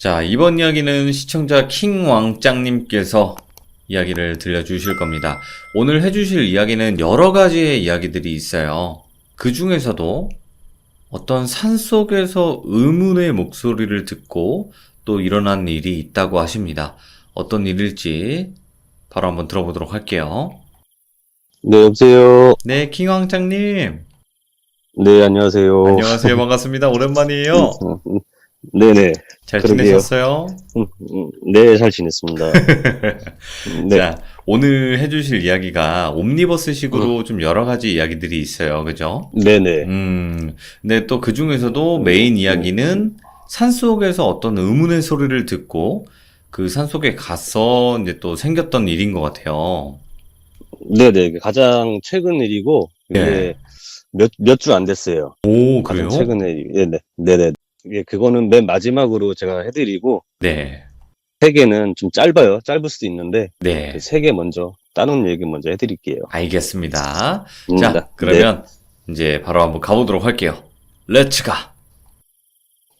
자, 이번 이야기는 시청자 킹왕짱님께서 이야기를 들려주실 겁니다. 오늘 해주실 이야기는 여러 가지의 이야기들이 있어요. 그 중에서도 어떤 산속에서 의문의 목소리를 듣고 또 일어난 일이 있다고 하십니다. 어떤 일일지 바로 한번 들어보도록 할게요. 네, 여보세요. 네, 킹왕짱님. 네, 안녕하세요. 안녕하세요. 반갑습니다. 오랜만이에요. 네네. 잘 그러게요. 지내셨어요? 네, 잘 지냈습니다. 네, 자, 오늘 해주실 이야기가 옴니버스식으로 좀 여러 가지 이야기들이 있어요. 그죠? 네네. 근데 또 그 중에서도 메인 이야기는 산속에서 어떤 의문의 소리를 듣고 그 산속에 가서 이제 또 생겼던 일인 것 같아요. 네네. 가장 최근 일이고, 네. 이게 몇 주 안 됐어요. 오, 가장 그래요? 최근 일. 네네. 네네. 이게 그거는 맨 마지막으로 제가 해드리고, 네. 세 개는 좀 짧아요. 짧을 수도 있는데, 네. 세 개 먼저, 다른 얘기 먼저 해드릴게요. 알겠습니다. 네. 자, 그러면 이제 바로 한번 가보도록 할게요. 렛츠 가!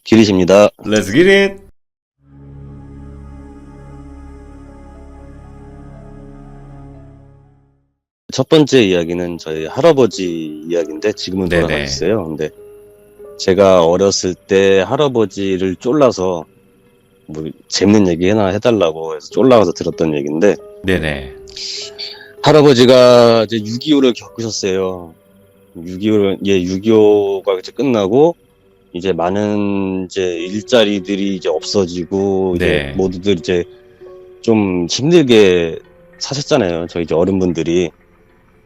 길이십니다. Let's get it! 첫 번째 이야기는 저희 할아버지 이야기인데 지금은 네네. 돌아가셨어요. 근데 제가 어렸을 때 할아버지를 쫄라서 뭐 재밌는 얘기 하나 해달라고 해서 쫄라가서 들었던 얘기인데 네네. 할아버지가 이제 6.25를 겪으셨어요. 6.25가 이제 끝나고 이제 많은 이제 일자리들이 이제 없어지고 이제 네. 모두들 이제 좀 힘들게 사셨잖아요. 저희 이제 어른분들이.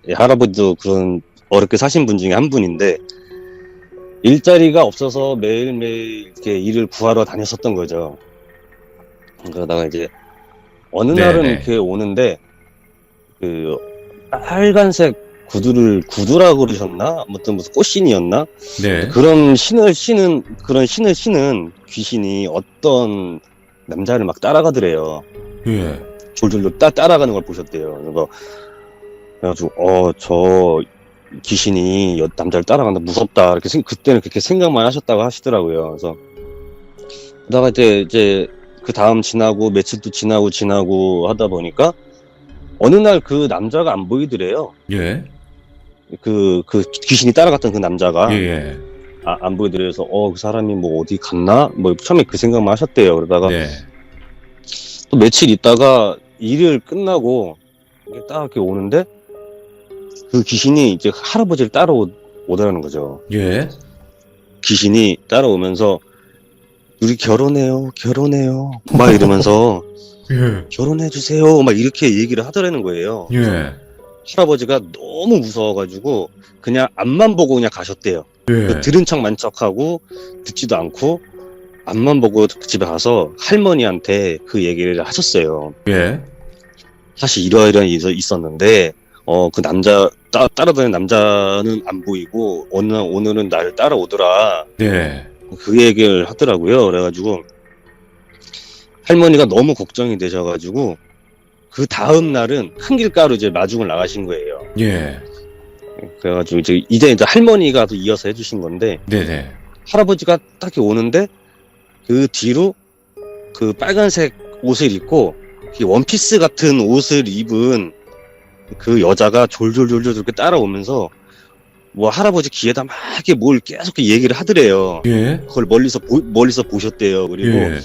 예, 할아버지도 그런 어렵게 사신 분 중에 한 분인데 일자리가 없어서 매일매일 이렇게 일을 구하러 다녔었던 거죠. 그러다가 이제 어느 날은 네네. 이렇게 오는데 그 빨간색 구두라고 그러셨나? 아무튼 무슨 꽃신이었나? 네. 그런 신을 신은 귀신이 어떤 남자를 막 따라가더래요. 예. 졸졸졸 따라가는 걸 보셨대요. 그래가지고 저 귀신이 남자를 따라간다, 무섭다, 이렇게 그때는 그렇게 생각만 하셨다고 하시더라고요. 그래서 그러다가 이제 그 다음 지나고 며칠도 지나고 하다 보니까 어느 날 그 남자가 안 보이더래요. 예. 그 귀신이 따라갔던 그 남자가 예. 안 보이더래요. 그래서 그 사람이 뭐 어디 갔나? 뭐 처음에 그 생각만 하셨대요. 그러다가 네. 또 며칠 있다가 일을 끝나고 이게 딱 이렇게 오는데 그 귀신이 이제 할아버지를 따라오더라는 거죠. 예. 귀신이 따라오면서 우리 결혼해요 막 이러면서 예. 결혼해주세요 막 이렇게 얘기를 하더라는 거예요. 예. 할아버지가 너무 무서워가지고 그냥 앞만 보고 그냥 가셨대요. 예. 들은 척만 척하고 듣지도 않고 앞만 보고 집에 가서 할머니한테 그 얘기를 하셨어요. 예. 사실 이러이러한 일이 있었는데 그 남자 따라다니는 남자는 안 보이고 오늘은 나를 따라오더라. 네. 그 얘기를 하더라고요. 그래가지고 할머니가 너무 걱정이 되셔가지고 그 다음 날은 큰 길가로 이제 마중을 나가신 거예요. 예. 그래가지고 이제 할머니가 또 이어서 해주신 건데 네네. 할아버지가 딱 오는데 그 뒤로 그 빨간색 옷을 입고 원피스 같은 옷을 입은 그 여자가 졸졸 이렇게 따라오면서 뭐 할아버지 귀에다 막 이렇게 뭘 계속 얘기를 하더래요. 예. 그걸 멀리서 보셨대요. 그리고 예.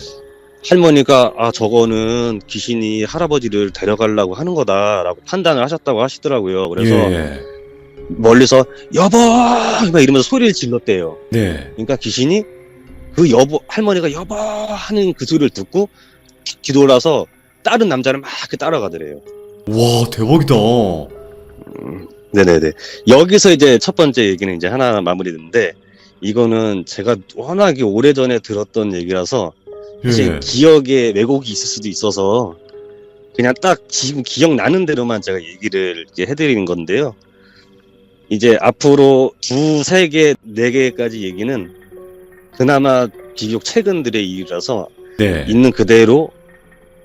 할머니가 저거는 귀신이 할아버지를 데려가려고 하는 거다라고 판단을 하셨다고 하시더라고요. 그래서 예. 멀리서 여보 막 이러면서 소리를 질렀대요. 네. 그러니까 귀신이 그 할머니가 여보 하는 그 소리를 듣고 뒤돌아서 다른 남자를 막 이렇게 따라가더래요. 와, 대박이다. 네네네. 여기서 이제 첫 번째 얘기는 이제 하나 마무리됐는데 이거는 제가 워낙에 오래전에 들었던 얘기라서 사실 예. 기억에 왜곡이 있을 수도 있어서 그냥 딱 지금 기억나는 대로만 제가 얘기를 이제 해드리는 건데요. 이제 앞으로 2, 3개, 4개까지 얘기는 그나마 비교적 최근들의 일이라서 네. 있는 그대로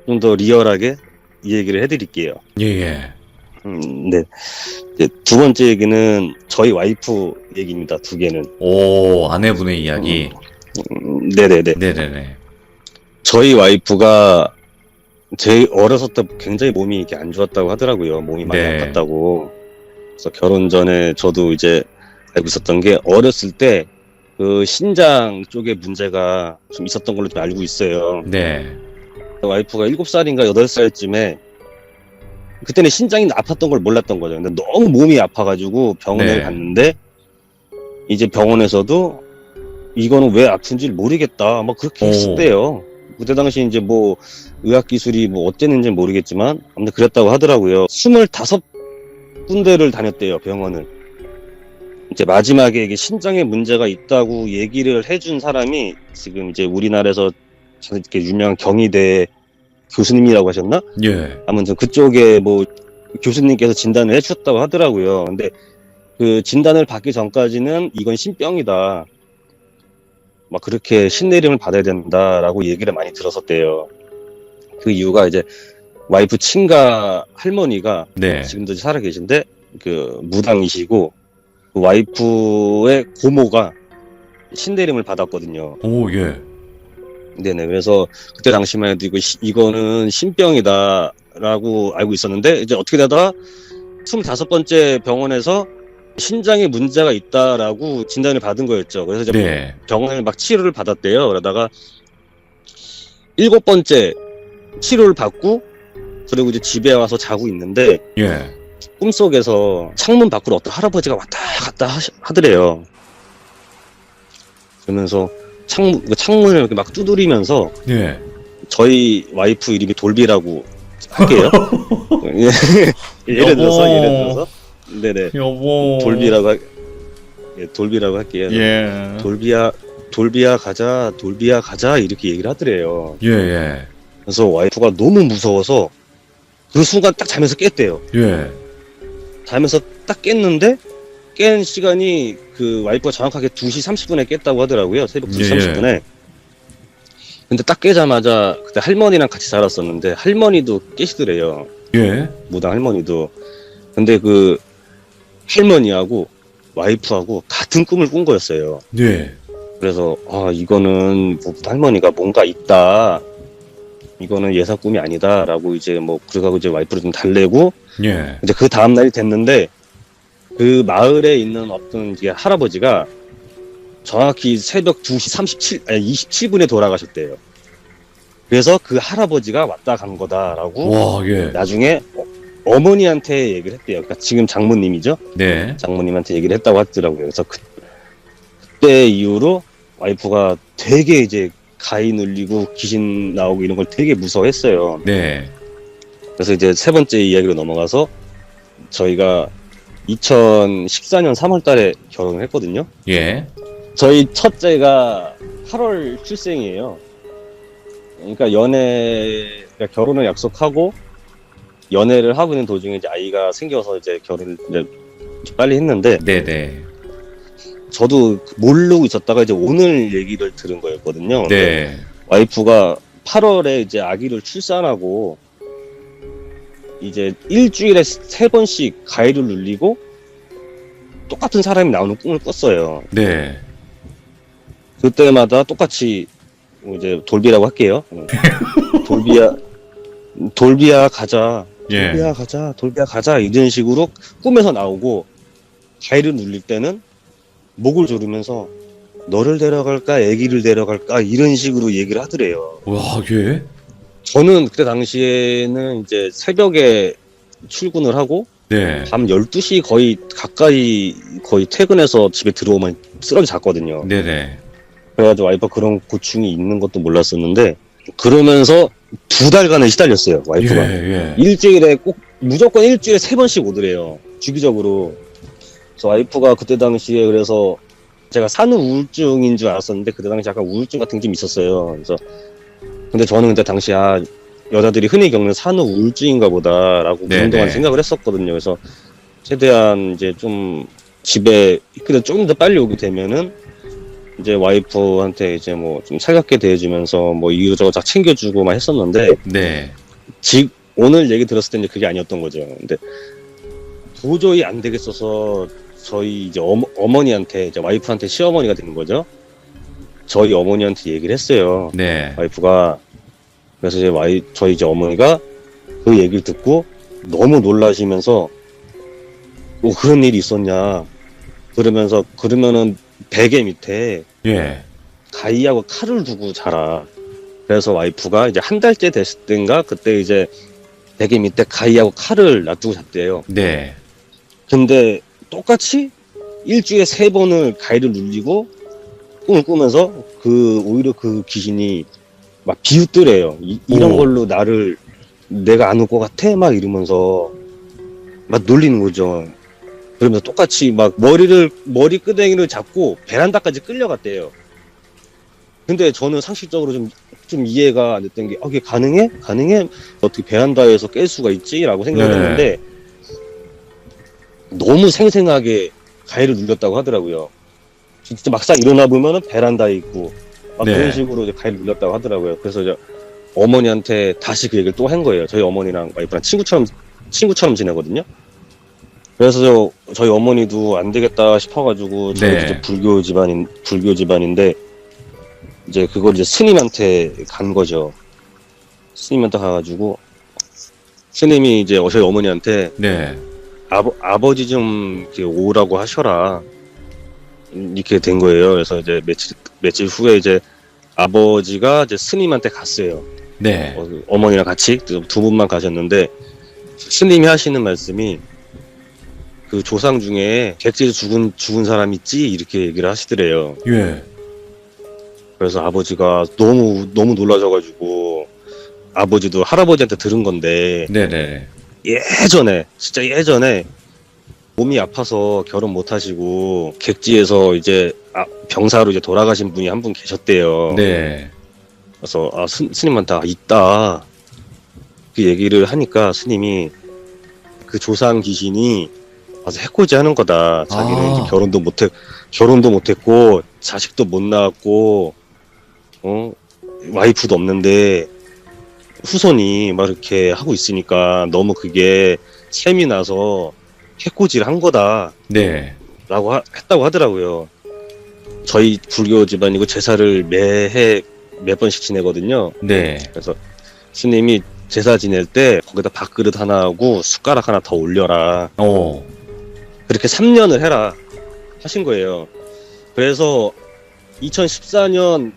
좀 더 리얼하게 이 얘기를 해드릴게요. 예. 네. 이제 두 번째 얘기는 저희 와이프 얘기입니다. 2개는. 오, 아내분의 이야기. 네네네. 네네네. 저희 와이프가 제 어렸을 때 굉장히 몸이 이렇게 안 좋았다고 하더라고요. 몸이 많이 네. 아팠다고. 그래서 결혼 전에 저도 이제 알고 있었던 게 어렸을 때 그 신장 쪽에 문제가 좀 있었던 걸로 좀 알고 있어요. 네. 와이프가 7살인가 8살쯤에 그때는 신장이 아팠던 걸 몰랐던 거죠. 근데 너무 몸이 아파가지고 병원에 네. 갔는데 이제 병원에서도 이거는 왜 아픈지 모르겠다. 막 그렇게 오. 했었대요. 그때 당시 이제 뭐 의학 기술이 뭐 어땠는지 모르겠지만 아무튼 그랬다고 하더라고요. 25군데를 다녔대요, 병원을. 이제 마지막에 이게 신장에 문제가 있다고 얘기를 해준 사람이 지금 이제 우리나라에서 이렇게 유명한 경희대 교수님이라고 하셨나? 예. 아무튼 그쪽에 뭐 교수님께서 진단을 해주셨다고 하더라고요. 근데 그 진단을 받기 전까지는 이건 신병이다. 막 그렇게 신내림을 받아야 된다라고 얘기를 많이 들었었대요. 그 이유가 이제 와이프 친가 할머니가 네. 지금도 살아 계신데 그 무당이시고 그 와이프의 고모가 신내림을 받았거든요. 오, 예. 네네. 그래서 그때 당시만 해도 이거는 신병이다라고 알고 있었는데 이제 어떻게 되다가 25번째 병원에서 신장에 문제가 있다라고 진단을 받은 거였죠. 그래서 이제 네. 병원을 막 치료를 받았대요. 그러다가 7번째 치료를 받고 그리고 이제 집에 와서 자고 있는데 예. 꿈속에서 창문 밖으로 어떤 할아버지가 왔다 갔다 하더래요. 그러면서 창문을 이렇게 막 두드리면서 예. 저희 와이프 이름이 돌비라고 할게요. 예를 들어서 네네 여보. 돌비라고 할게요. 예. 돌비야 가자 이렇게 얘기를 하더래요. 예, 예. 그래서 와이프가 너무 무서워서 그 순간 딱 자면서 깼대요. 예. 자면서 딱 깼는데 깬 시간이 그 와이프가 정확하게 2시 30분에 깼다고 하더라고요. 새벽 2시 예. 30분에. 근데 딱 깨자마자 그때 할머니랑 같이 살았었는데 할머니도 깨시더래요. 예. 무당 할머니도. 근데 그 할머니하고 와이프하고 같은 꿈을 꾼 거였어요. 네. 그래서 이거는 뭐 할머니가 뭔가 있다. 이거는 예사 꿈이 아니다라고 이제 뭐 그래가지고 이제 와이프를 좀 달래고 예. 이제 그 다음 날이 됐는데 그 마을에 있는 어떤 이게 할아버지가 정확히 새벽 2시 27분에 돌아가셨대요. 그래서 그 할아버지가 왔다 간 거다라고 와, 예. 나중에 어머니한테 얘기를 했대요. 그러니까 지금 장모님이죠. 네. 장모님한테 얘기를 했다고 하더라고요. 그래서 그때 이후로 와이프가 되게 이제 가위 눌리고 귀신 나오고 이런 걸 되게 무서워했어요. 네. 그래서 이제 세 번째 이야기로 넘어가서 저희가 2014년 3월 달에 결혼을 했거든요. 예. 저희 첫째가 8월 출생이에요. 그러니까 그러니까 결혼을 약속하고 연애를 하고 있는 도중에 이제 아이가 생겨서 이제 결혼을 이제 빨리 했는데 네네. 저도 모르고 있었다가 이제 오늘 얘기를 들은 거였거든요. 네. 와이프가 8월에 이제 아기를 출산하고 이제 일주일에 3번씩 가위를 눌리고 똑같은 사람이 나오는 꿈을 꿨어요. 네. 그때마다 똑같이 이제 돌비라고 할게요. 돌비야 가자. 예. 돌비야 가자 이런 식으로 꿈에서 나오고 가위를 눌릴 때는 목을 조르면서 너를 데려갈까 아기를 데려갈까 이런 식으로 얘기를 하더래요. 와, 예. 저는 그때 당시에는 이제 새벽에 출근을 하고 네. 밤 12시 거의 가까이 거의 퇴근해서 집에 들어오면 쓰러져 잤거든요. 네네. 그래가지고 와이프가 그런 고충이 있는 것도 몰랐었는데 그러면서 2달간을 시달렸어요. 와이프가. 예, 예. 일주일에 무조건 일주일에 3번씩 오더래요. 주기적으로. 그래서 와이프가 그때 당시에 그래서 제가 산후 우울증인 줄 알았었는데 그때 당시 약간 우울증 같은 게 좀 있었어요. 그래서 근데 저는 그때 당시 여자들이 흔히 겪는 산후 우울증인가 보다라고 네네. 그동안 생각을 했었거든요. 그래서 최대한 이제 좀 집에 그래도 조금 더 빨리 오게 되면은 이제 와이프한테 이제 뭐 좀 살갑게 대해주면서 뭐 이거저거 다 챙겨주고 막 했었는데 네. 오늘 얘기 들었을 때 이제 그게 아니었던 거죠. 근데 도저히 안 되겠어서 저희 이제 어머니한테 이제 와이프한테 시어머니가 되는 거죠. 저희 어머니한테 얘기를 했어요. 네. 와이프가 그래서 이제 저희 이제 어머니가 그 얘기를 듣고 너무 놀라시면서 그런 일이 있었냐 그러면은 베개 밑에 예. 가위하고 칼을 두고 자라. 그래서 와이프가 이제 한 달째 됐을 땐가 그때 이제 베개 밑에 가위하고 칼을 놔두고 잤대요. 네. 근데 똑같이 일주일에 3번을 가위를 눌리고 꿈을 꾸면서 오히려 그 귀신이 막 비웃더래요. 이런 오. 걸로 내가 안 올 것 같아? 막 이러면서 막 놀리는 거죠. 그러면서 똑같이 막 머리끄댕이를 잡고 베란다까지 끌려갔대요. 근데 저는 상식적으로 좀 이해가 안 됐던 게, 이게 가능해? 어떻게 베란다에서 깰 수가 있지? 라고 생각을 네. 했는데, 너무 생생하게 가해를 눌렸다고 하더라고요. 진짜 막상 일어나 보면은 베란다에 있고, 막 네. 그런 식으로 이제 가해를 눌렸다고 하더라고요. 그래서 이제 어머니한테 다시 그 얘기를 또 한 거예요. 저희 어머니랑 와이프랑 친구처럼 지내거든요. 그래서 저희 어머니도 안 되겠다 싶어가지고, 저희 네. 이제 불교 집안인데, 이제 그걸 이제 스님한테 간 거죠. 스님한테 가가지고 스님이 이제 저희 어머니한테 네. 아버지 좀 이렇게 오라고 하셔라 이렇게 된 거예요. 그래서 이제 며칠 후에 이제 아버지가 이제 스님한테 갔어요. 네. 어머니랑 같이 두 분만 가셨는데 스님이 하시는 말씀이 그 조상 중에 객지에서 죽은 사람 있지 이렇게 얘기를 하시더래요. 예. 그래서 아버지가 너무 놀라셔가지고 아버지도 할아버지한테 들은 건데 네네. 진짜 예전에 몸이 아파서 결혼 못 하시고 객지에서 이제 병사로 이제 돌아가신 분이 한 분 계셨대요. 네. 그래서 스님한테 있다 그 얘기를 하니까 스님이 그 조상 귀신이 와서 해코지 하는 거다. 자기는 이제 결혼도 못했고 자식도 못 낳았고 와이프도 없는데 후손이 막 이렇게 하고 있으니까 너무 그게 셈이 나서 해코지를 한 거다 네. 라고 했다고 하더라고요. 저희 불교 집안이고 제사를 매해 몇 번씩 지내거든요. 네. 그래서 스님이 제사 지낼 때 거기다 밥그릇 하나 하고 숟가락 하나 더 올려라. 오. 그렇게 3년을 해라 하신 거예요. 그래서 2014년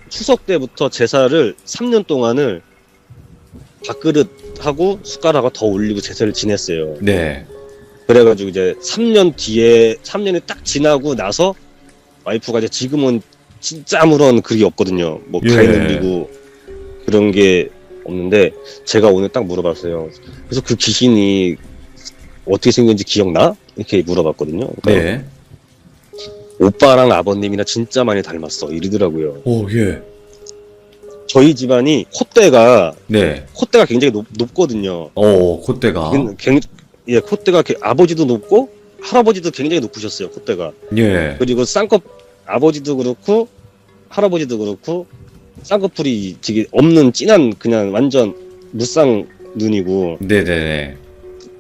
추석 때부터 제사를 3년 동안을 밥그릇하고 숟가락을 더 올리고 제사를 지냈어요. 네. 그래가지고 이제 3년이 딱 지나고 나서 와이프가 이제 지금은 진짜 아무런 그게 없거든요. 뭐 예. 가위 눌리고 그런 게 없는데 제가 오늘 딱 물어봤어요. 그래서 그 귀신이 어떻게 생겼는지 기억나? 이렇게 물어봤거든요. 그러니까 네. 오빠랑 아버님이랑 진짜 많이 닮았어 이러더라고요. 오, 예. 저희 집안이 콧대가 네. 굉장히 높거든요. 오, 콧대가. 콧대가 아버지도 높고 할아버지도 굉장히 높으셨어요. 콧대가. 예. 그리고 아버지도 그렇고 할아버지도 그렇고 쌍꺼풀이 되게 없는 진한 그냥 완전 무쌍 눈이고 네네네.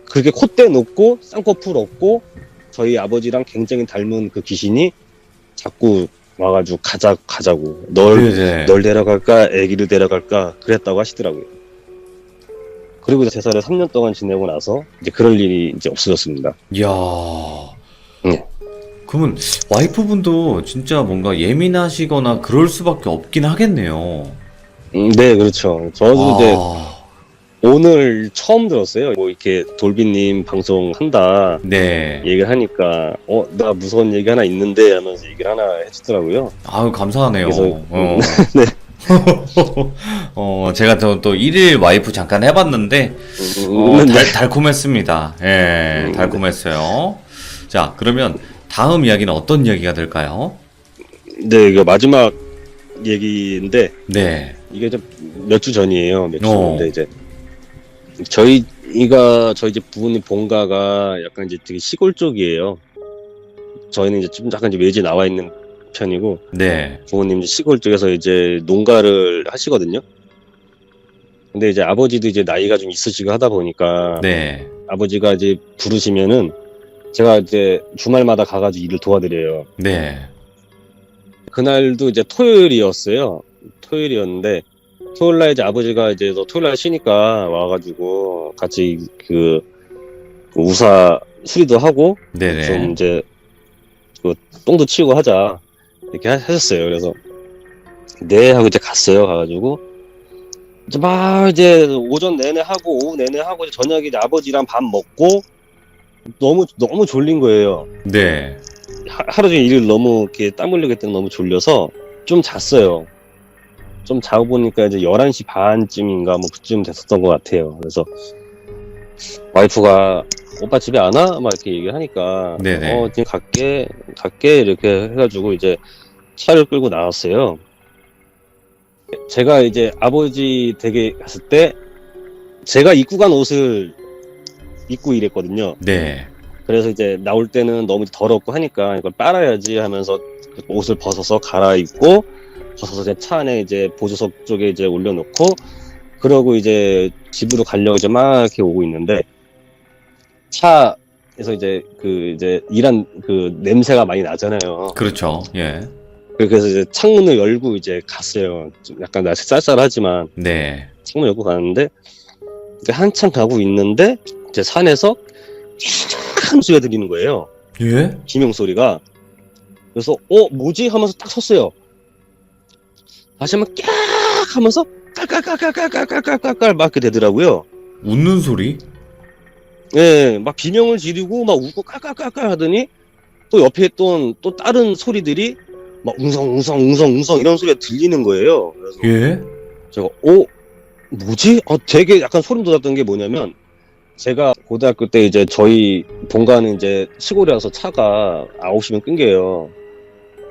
그렇게 콧대 높고 쌍꺼풀 없고 저희 아버지랑 굉장히 닮은 그 귀신이 자꾸 와가지고 가자고 네네. 널 데려갈까 애기를 데려갈까 그랬다고 하시더라고요. 그리고 이제 제사를 3년 동안 지내고 나서 이제 그럴 일이 이제 없어졌습니다. 이야. 네. 그러면 와이프분도 진짜 뭔가 예민하시거나 그럴 수밖에 없긴 하겠네요. 네, 그렇죠. 저도 이제 아, 오늘 처음 들었어요. 뭐 이렇게 돌비님 방송 한다 네. 얘기를 하니까 나 무서운 얘기 하나 있는데 하면서 얘기를 하나 해주더라고요. 아유, 감사하네요. 그래서 네. 제가 또 일일 와이프 잠깐 해봤는데, 네. 달콤했습니다. 예, 달콤했어요. 자, 그러면 다음 이야기는 어떤 이야기가 될까요? 네, 이거 마지막 얘기인데 네. 이게 좀 몇 주 전이에요. 몇 주 어. 전인데 이제 저희 집 부모님 본가가 약간 이제 되게 시골 쪽이에요. 저희는 이제 좀 약간 이제 외지에 나와 있는 편이고 네. 부모님 이제 시골 쪽에서 이제 농가를 하시거든요. 근데 이제 아버지도 이제 나이가 좀 있으시고 하다 보니까 네. 아버지가 이제 부르시면은 제가 이제 주말마다 가가지고 일을 도와드려요. 네. 그날도 이제 토요일이었어요. 토요일이었는데 토요일날 이제 아버지가 이제 너 토요일날 쉬니까 와가지고 같이 그 우사 수리도 하고 좀 네네. 이제 그 똥도 치우고 하자 이렇게 하셨어요. 그래서 네 하고 이제 갔어요. 가가지고 이제 막 이제 오전 내내 하고 오후 내내 하고 이제 저녁에 이제 아버지랑 밥 먹고 너무 졸린 거예요. 네. 하루 종일 일을 너무 이렇게 땀 흘리기 때문에 너무 졸려서 좀 잤어요. 좀 자고 보니까 이제 11시 반쯤인가 뭐 그쯤 됐었던 것 같아요. 그래서 와이프가 오빠 집에 안 와? 막 이렇게 얘기를 하니까 네네. 지금 갈게 이렇게 해가지고 이제 차를 끌고 나왔어요. 제가 이제 아버지 댁에 갔을 때 제가 입고 간 옷을 입고 일했거든요. 네. 그래서 이제 나올 때는 너무 더럽고 하니까 이걸 빨아야지 하면서 옷을 벗어서 갈아입고 벗어서 제 차 안에 이제 보조석 쪽에 이제 올려놓고 그러고 이제 집으로 가려고 이제 막 이렇게 오고 있는데 차에서 이제 이제 일한 그 냄새가 많이 나잖아요. 그렇죠. 예. 그래서 이제 창문을 열고 이제 갔어요. 좀 약간 날씨 쌀쌀하지만 네. 창문 열고 가는데 이제 한참 가고 있는데 이제 산에서 한 소리가 들리는 거예요. 예? 비명 소리가. 그래서 뭐지 하면서 딱 섰어요. 다시 한번 깍 하면서 깔깔깔깔깔깔깔깔깔 막 이렇게 되더라고요. 웃는 소리? 예, 막 비명을 지르고 막 웃고 깔깔깔깔 하더니 또 옆에 있던 또 다른 소리들이 막 웅성웅성 이런 소리가 들리는 거예요. 그래서 예? 제가 뭐지? 되게 약간 소름 돋았던 게 뭐냐면 제가 고등학교 때 이제 저희 본가는 이제 시골이라서 차가 9시면 끊겨요.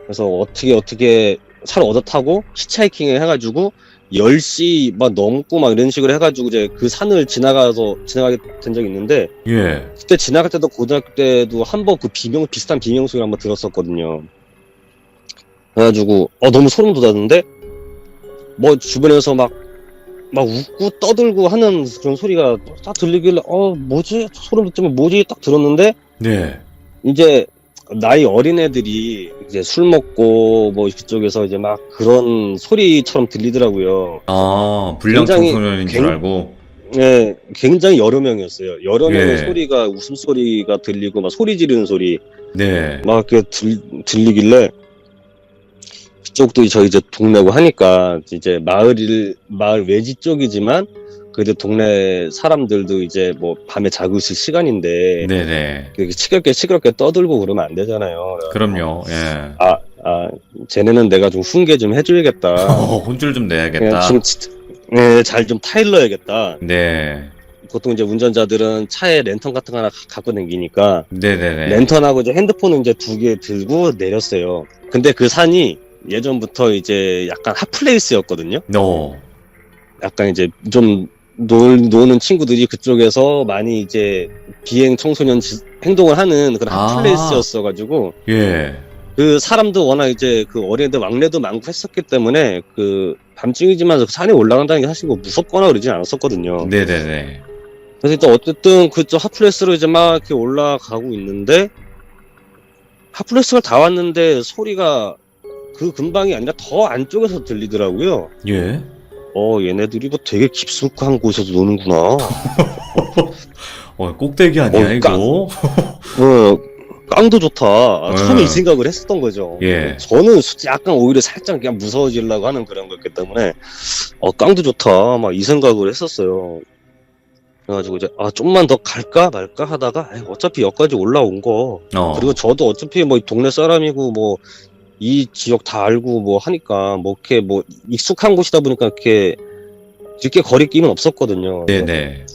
그래서 어떻게 차를 얻어 타고 히치하이킹을 해가지고 10시 막 넘고 막 이런 식으로 해가지고 이제 그 산을 지나가게 된 적이 있는데 예. 그때 지나갈 때도 고등학교 때도 한번 그 비슷한 비명 소리를 한번 들었었거든요. 그래가지고 너무 소름 돋았는데 뭐 주변에서 막 웃고 떠들고 하는 그런 소리가 딱 들리길래 뭐지? 소름 돋지만 뭐지? 딱 들었는데 네. 이제 나이 어린 애들이 이제 술 먹고 뭐 그쪽에서 이제 막 그런 소리처럼 들리더라고요. 아, 불량 굉장히 청소년인 줄 알고. 네, 굉장히 여러 명이었어요. 여러 명의 예. 소리가 웃음소리가 들리고 막 소리 지르는 소리 네. 막 이렇게 들리길래 그쪽도 저희 이제 동네고 하니까 이제 마을 외지 쪽이지만 그래도 동네 사람들도 이제 뭐 밤에 자고 있을 시간인데 네네. 그렇게 시끄럽게 떠들고 그러면 안 되잖아요. 그럼요. 예. 쟤네는 내가 좀 훈계 좀 해줘야겠다. 혼쭐 좀 내야겠다. 잘 좀 타일러야겠다. 네. 보통 이제 운전자들은 차에 랜턴 같은 거 하나 갖고 다니니까 네네네. 랜턴하고 이제 핸드폰은 이제 2개 들고 내렸어요. 근데 그 산이 예전부터 이제 약간 핫플레이스였거든요. 약간 이제 좀 노는 친구들이 그쪽에서 많이 이제 비행 청소년 행동을 하는 그런 핫플레이스였어가지고 예. 그 사람도 워낙 이제 그 어린애들 왕래도 많고 했었기 때문에 그 밤중이지만 산에 올라간다는 게 사실 뭐 무섭거나 그러진 않았었거든요. 네네네. 그래서 일단 어쨌든 그쪽 핫플레이스로 이제 막 이렇게 올라가고 있는데 핫플레이스가 다 왔는데 소리가 그 근방이 아니라 더 안쪽에서 들리더라고요. 예. 얘네들이 뭐 되게 깊숙한 곳에서 노는구나. 꼭대기 아니야, 이거? 깡도 좋다. 처음에 이 생각을 했었던 거죠. 예. 저는 솔직히 약간 오히려 살짝 그냥 무서워지려고 하는 그런 거였기 때문에, 깡도 좋다. 막 이 생각을 했었어요. 그래가지고 이제, 좀만 더 갈까 말까 하다가, 어차피 여기까지 올라온 거. 그리고 저도 어차피 뭐 동네 사람이고 뭐, 이 지역 다 알고 뭐 하니까 뭐 이렇게 뭐 익숙한 곳이다 보니까 이렇게 늦게 거리낌은 없었거든요. 네네.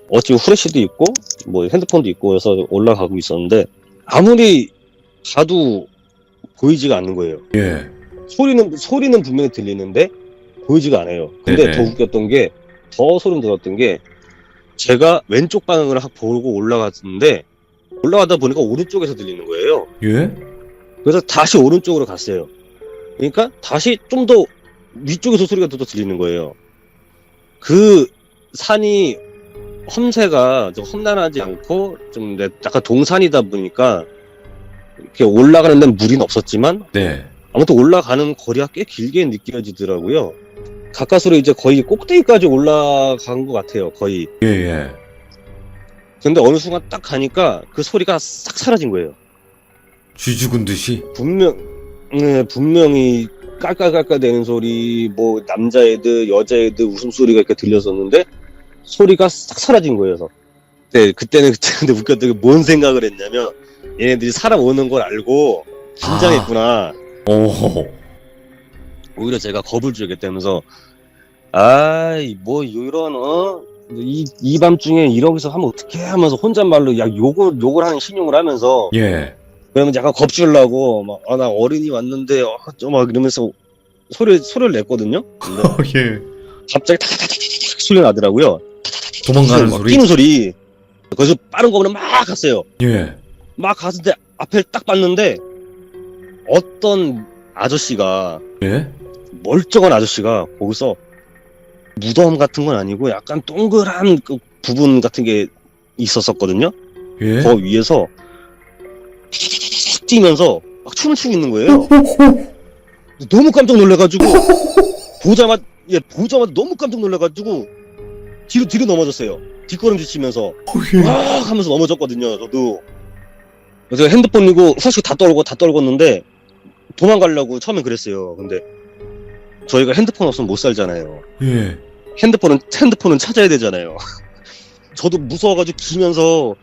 어찌 후레쉬도 있고 뭐 핸드폰도 있고 해서 올라가고 있었는데 아무리 가도 보이지가 않는 거예요. 예. 소리는 분명히 들리는데 보이지가 않아요. 근데 네네. 더 웃겼던 게 더 소름 돋았던 게 제가 왼쪽 방향을 보고 올라갔는데 올라가다 보니까 오른쪽에서 들리는 거예요. 예? 그래서 다시 오른쪽으로 갔어요. 그러니까 다시 좀 더 위쪽에서 소리가 더 들리는 거예요. 그 산이 험새가 좀 험난하지 않고 좀 약간 동산이다 보니까 이렇게 올라가는 데는 물이 없었지만 네. 아무튼 올라가는 거리가 꽤 길게 느껴지더라고요. 가까스로 이제 거의 꼭대기까지 올라간 것 같아요. 거의. 예, 예. 근데 어느 순간 딱 가니까 그 소리가 싹 사라진 거예요. 쥐 죽은 듯이. 분명히 깔깔깔깔 대는 소리, 뭐 남자애들, 여자애들 웃음소리가 이렇게 들렸었는데 소리가 싹 사라진 거예요. 그래서 그때는 근데 웃겼던 게 뭔 생각을 했냐면 얘네들이 사람 오는 걸 알고 긴장했구나. 오. 오히려 제가 겁을 주겠다면서 뭐 이런 이 밤중에 이러고서 하면 어떡해 하면서 혼잣말로 욕을 하는 신용을 하면서 예. 그러면 약간 겁주려고 막 나 어른이 왔는데 막 이러면서 소리를 냈거든요. 근데 예. 갑자기 탁탁탁탁 소리가 나더라고요. 도망가는 막 소리. 뛰는 소리. 거기서 빠른 거는 막 갔어요. 예. 막 갔는데 앞에 딱 봤는데 어떤 아저씨가 예. 멀쩡한 아저씨가 거기서 무덤 같은 건 아니고 약간 동그란 그 부분 같은 게 있었었거든요. 예. 그 위에서 뛰면서 막 춤을 추고 있는 거예요. 너무 깜짝 놀래가지고 보자마자 너무 깜짝 놀래가지고 뒤로 넘어졌어요. 뒷걸음질 치면서 막 하면서 넘어졌거든요. 저도 그래서 핸드폰 이고 후라시 다 떨궜는데 도망가려고 처음엔 그랬어요. 근데 저희가 핸드폰 없으면 못 살잖아요. 예. 핸드폰은 찾아야 되잖아요. 저도 무서워가지고 기면서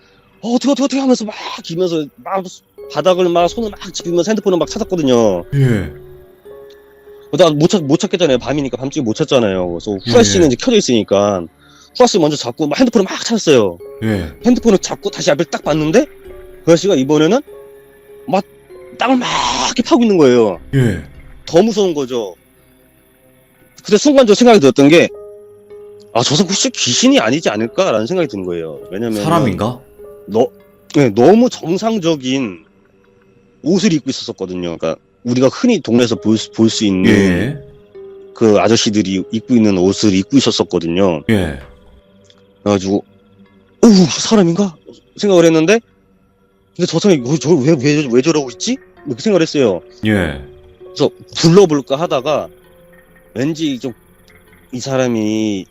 어떻게 하면서 막 기면서 막 바닥을 막 손을 막 짚으면서 핸드폰을 막 찾았거든요. 예. 나 못 찾겠잖아요. 밤이니까 밤중에 못 찾잖아요. 그래서 후라시는 이제 켜져 있으니까 후라시 먼저 잡고 막 핸드폰을 막 찾았어요. 예. 핸드폰을 잡고 다시 앞을 딱 봤는데 그 아저씨가 이번에는 막 땅을 막 이렇게 파고 있는 거예요. 예. 더 무서운 거죠. 그때 순간적으로 생각이 들었던 게 저 사람 혹시 귀신이 아니지 않을까라는 생각이 든 거예요. 왜냐면 사람인가? 너무 정상적인 옷을 입고 있었거든요. 그러니까 우리가 흔히 동네에서 볼 수 있는 예. 그 아저씨들이 입고 있는 옷을 입고 있었거든요. 예. 그래가지고 사람인가 생각을 했는데 근데 저 사람이 왜 저러고 있지? 이렇게 생각을 했어요. 예. 그래서 불러볼까 하다가 왠지 좀 이 사람이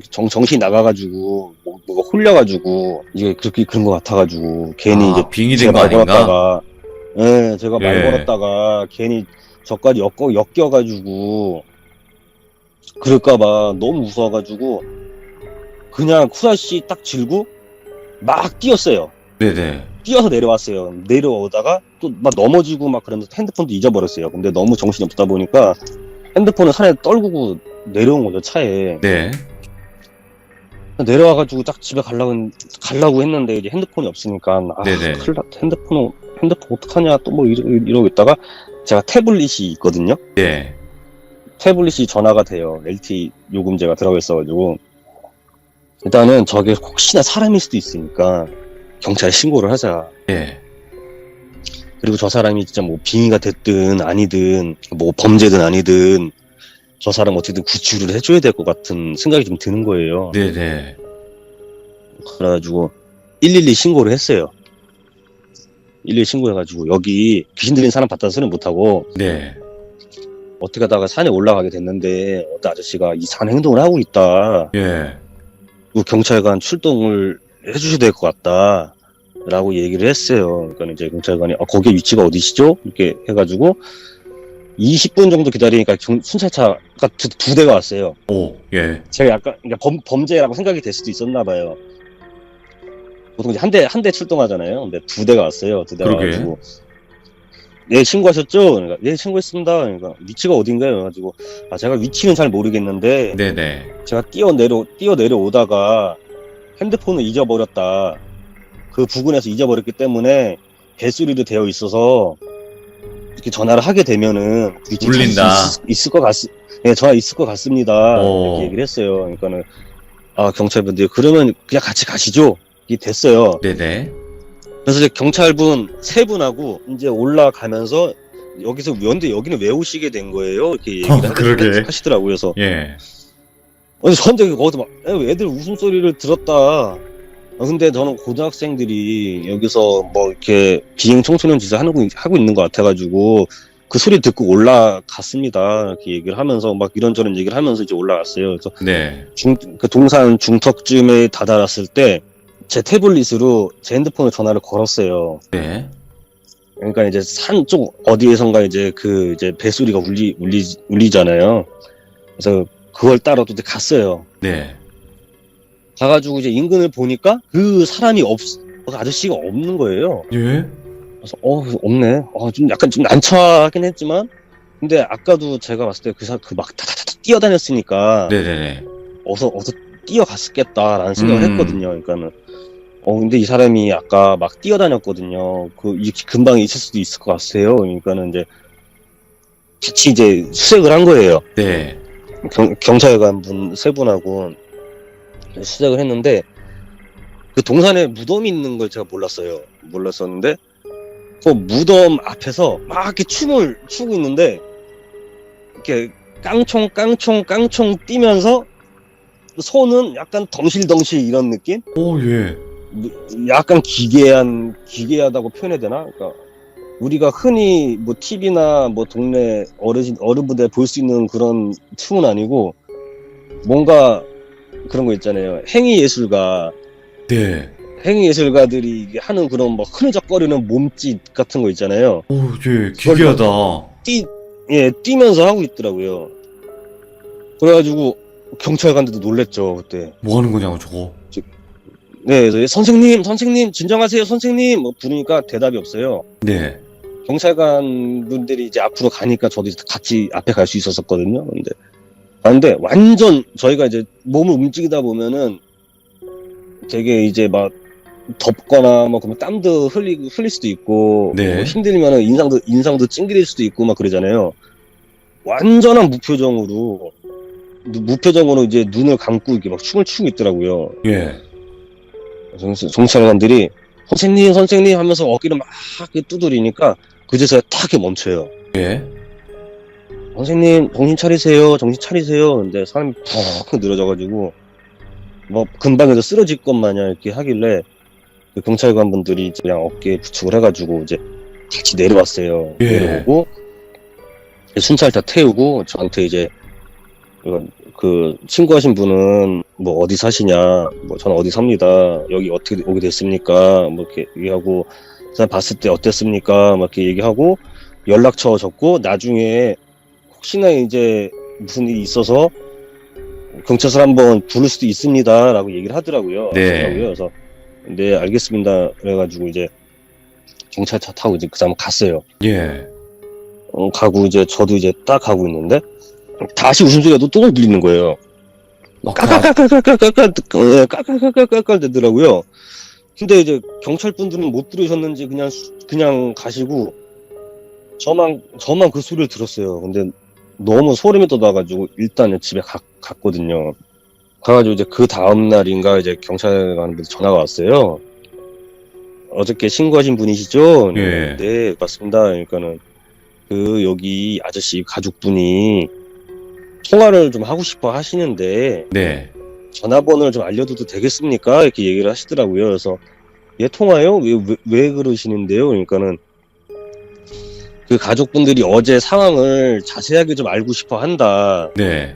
정신이 나가가지고 뭐가 홀려가지고 이게 그렇게 그런 것 같아가지고 괜히 이제 빙의 제가 된거 말 아닌가? 걸었다가 제가 말 예. 걸었다가 괜히 저까지 엮여가지고 그럴까봐 너무 무서워가지고 그냥 쿠라시 딱 질고 막 뛰었어요. 네네. 뛰어서 내려왔어요. 내려오다가 또 막 넘어지고 막 그러면서 핸드폰도 잊어버렸어요. 근데 너무 정신이 없다 보니까 핸드폰을 산에 떨구고 내려온 거죠, 차에. 네. 내려와가지고 딱 집에 가려고 했는데 이제 핸드폰이 없으니까 네네. 큰일 났다. 핸드폰 어떡하냐 또 뭐 이러고 있다가 제가 태블릿이 있거든요. 네. 태블릿이 전화가 돼요. LTE 요금제가 들어가 있어가지고 일단은 저게 혹시나 사람일 수도 있으니까 경찰에 신고를 하자. 예. 그리고 저 사람이 진짜 뭐 빙의가 됐든 아니든 뭐 범죄든 아니든 저 사람 어떻게든 구출을 해줘야 될 것 같은 생각이 좀 드는 거예요. 네네. 그래가지고 112 신고를 했어요. 112 신고해가지고 여기 귀신 들린 사람 봤다는 소리는 못하고 네. 어떻게 하다가 산에 올라가게 됐는데 어떤 아저씨가 이상한 행동을 하고 있다. 예. 그 경찰관 출동을 해주셔야 될 것 같다. 라고 얘기를 했어요. 그러니까 이제 경찰관이 거기 위치가 어디시죠? 이렇게 해가지고 20분 정도 기다리니까 순찰차가 두 대가 왔어요. 오. 예. 제가 약간 그러니까 범죄라고 생각이 될 수도 있었나 봐요. 보통 이제 한 대 출동하잖아요. 근데 두 대가 왔어요. 두 대가 그러게. 와가지고 예, 신고하셨죠? 그러니까 예, 신고했습니다. 그러니까 위치가 어딘가요? 그래가지고 제가 위치는 잘 모르겠는데 네네. 제가 뛰어 내려오다가 핸드폰을 잊어버렸다. 그 부근에서 잊어버렸기 때문에 벨소리도 되어 있어서 이렇게 전화를 하게 되면은 울린다. 예, 전화 있을 것 같습니다. 오. 이렇게 얘기를 했어요. 그러니까는 경찰분들이 그러면 그냥 같이 가시죠. 이게 됐어요. 네네. 그래서 이제 경찰분 세 분하고 이제 올라가면서 여기서 여기는 왜 오시게 된 거예요? 이렇게 얘기를 그러게. 하시더라고요. 그래서 예. 저한테 거기서 막 애들 웃음소리를 들었다. 근데 저는 고등학생들이 여기서 뭐 이렇게 비행 청소년 짓을 하고 있는 것 같아가지고 그 소리 듣고 올라갔습니다. 이렇게 얘기를 하면서 막 이런저런 얘기를 하면서 이제 올라갔어요. 그래서 네. 그 동산 중턱쯤에 다다랐을 때 제 태블릿으로 제 핸드폰에 전화를 걸었어요. 네. 그러니까 이제 산 쪽 어디에선가 이제 그 이제 배소리가 울리잖아요. 그래서 그걸 따라 또 이제 갔어요. 네. 가가지고 이제 인근을 보니까 그 사람이 그 아저씨가 없는 거예요. 예? 그래서 없네. 좀 약간 좀 난처하긴 했지만, 근데 아까도 제가 봤을 때 그 막 타타타 뛰어다녔으니까 네네네. 어서 뛰어갔겠다라는 생각을 음. 했거든요. 그러니까는 근데 이 사람이 아까 막 뛰어다녔거든요. 이 근방에 있을 수도 있을 것 같아요. 그러니까는 이제 같이 이제 수색을 한 거예요. 네. 경찰관 세 분하고 수색을 했는데 그 동산에 무덤이 있는 걸 제가 몰랐었는데 그 무덤 앞에서 막 이렇게 춤을 추고 있는데 이렇게 깡총 뛰면서 손은 약간 덩실덩실 이런 느낌? 오, 예. 약간 기괴하다고 표현해야 되나? 그러니까 우리가 흔히 뭐 TV나 뭐 동네 어른분들 볼 수 있는 그런 춤은 아니고 뭔가 그런 거 있잖아요. 네. 행위 예술가들이 하는 그런 막 흐느적거리는 몸짓 같은 거 있잖아요. 오, 예. 기괴하다. 뛰면서 하고 있더라고요. 그래가지고 경찰관들도 놀랬죠 그때. 뭐 하는 거냐고, 저거. 네, 그래서 선생님 진정하세요 선생님 뭐 부르니까 대답이 없어요. 네. 경찰관 분들이 이제 앞으로 가니까 저도 이제 같이 앞에 갈 수 있었거든요. 근데 완전 저희가 이제 몸을 움직이다 보면은 되게 이제 막 덥거나 뭐 그러면 땀도 흘릴 수도 있고 네. 뭐 힘들면은 인상도 찡그릴 수도 있고 막 그러잖아요. 완전한 무표정으로 이제 눈을 감고 이렇게 막 춤을 추고 있더라고요. 예. 경찰관들이 선생님 하면서 어깨를 막 이렇게 두드리니까 그제서야 탁 이렇게 멈춰요. 예. 선생님 정신 차리세요. 근데 사람이 푹 늘어져가지고 뭐 근방에서 쓰러질 것 마냥 이렇게 하길래 그 경찰관 분들이 그냥 어깨에 부축을 해가지고 이제 같이 내려왔어요. 예. 내려오고 순찰 다 태우고 저한테 이제 그 신고하신 분은 뭐 어디 사시냐, 뭐 저는 어디 삽니다. 여기 어떻게 오게 됐습니까? 뭐 이렇게 얘기하고 사람 봤을 때 어땠습니까? 막 이렇게 얘기하고 연락처 적고 나중에 혹시나 이제 무슨 일이 있어서 경찰서 한번 부를 수도 있습니다라고 얘기를 하더라고요. 네. 그래서 네 알겠습니다. 그래가지고 이제 경찰차 타고 이제 그 다음 갔어요. 예. 가고 이제 저도 이제 딱 가고 있는데 다시 웃음소리가 또 들리는 거예요. 깔깔깔깔깔깔깔깔깔깔깔 되더라고요. 근데 이제 경찰분들은 못 들으셨는지 그냥 가시고 저만 그 소리를 들었어요. 근데 너무 소름이 돋아가지고 일단은 집에 갔거든요. 가가지고 이제 그 다음 날인가 이제 경찰관분들 전화가 왔어요. 어저께 신고하신 분이시죠? 예. 네, 맞습니다. 그러니까는 여기 아저씨 가족분이 통화를 좀 하고 싶어 하시는데 네. 전화번호를 좀 알려줘도 되겠습니까? 이렇게 얘기를 하시더라고요. 그래서 통화요? 왜 그러시는데요? 그러니까는 그 가족분들이 어제 상황을 자세하게 좀 알고 싶어 한다. 네.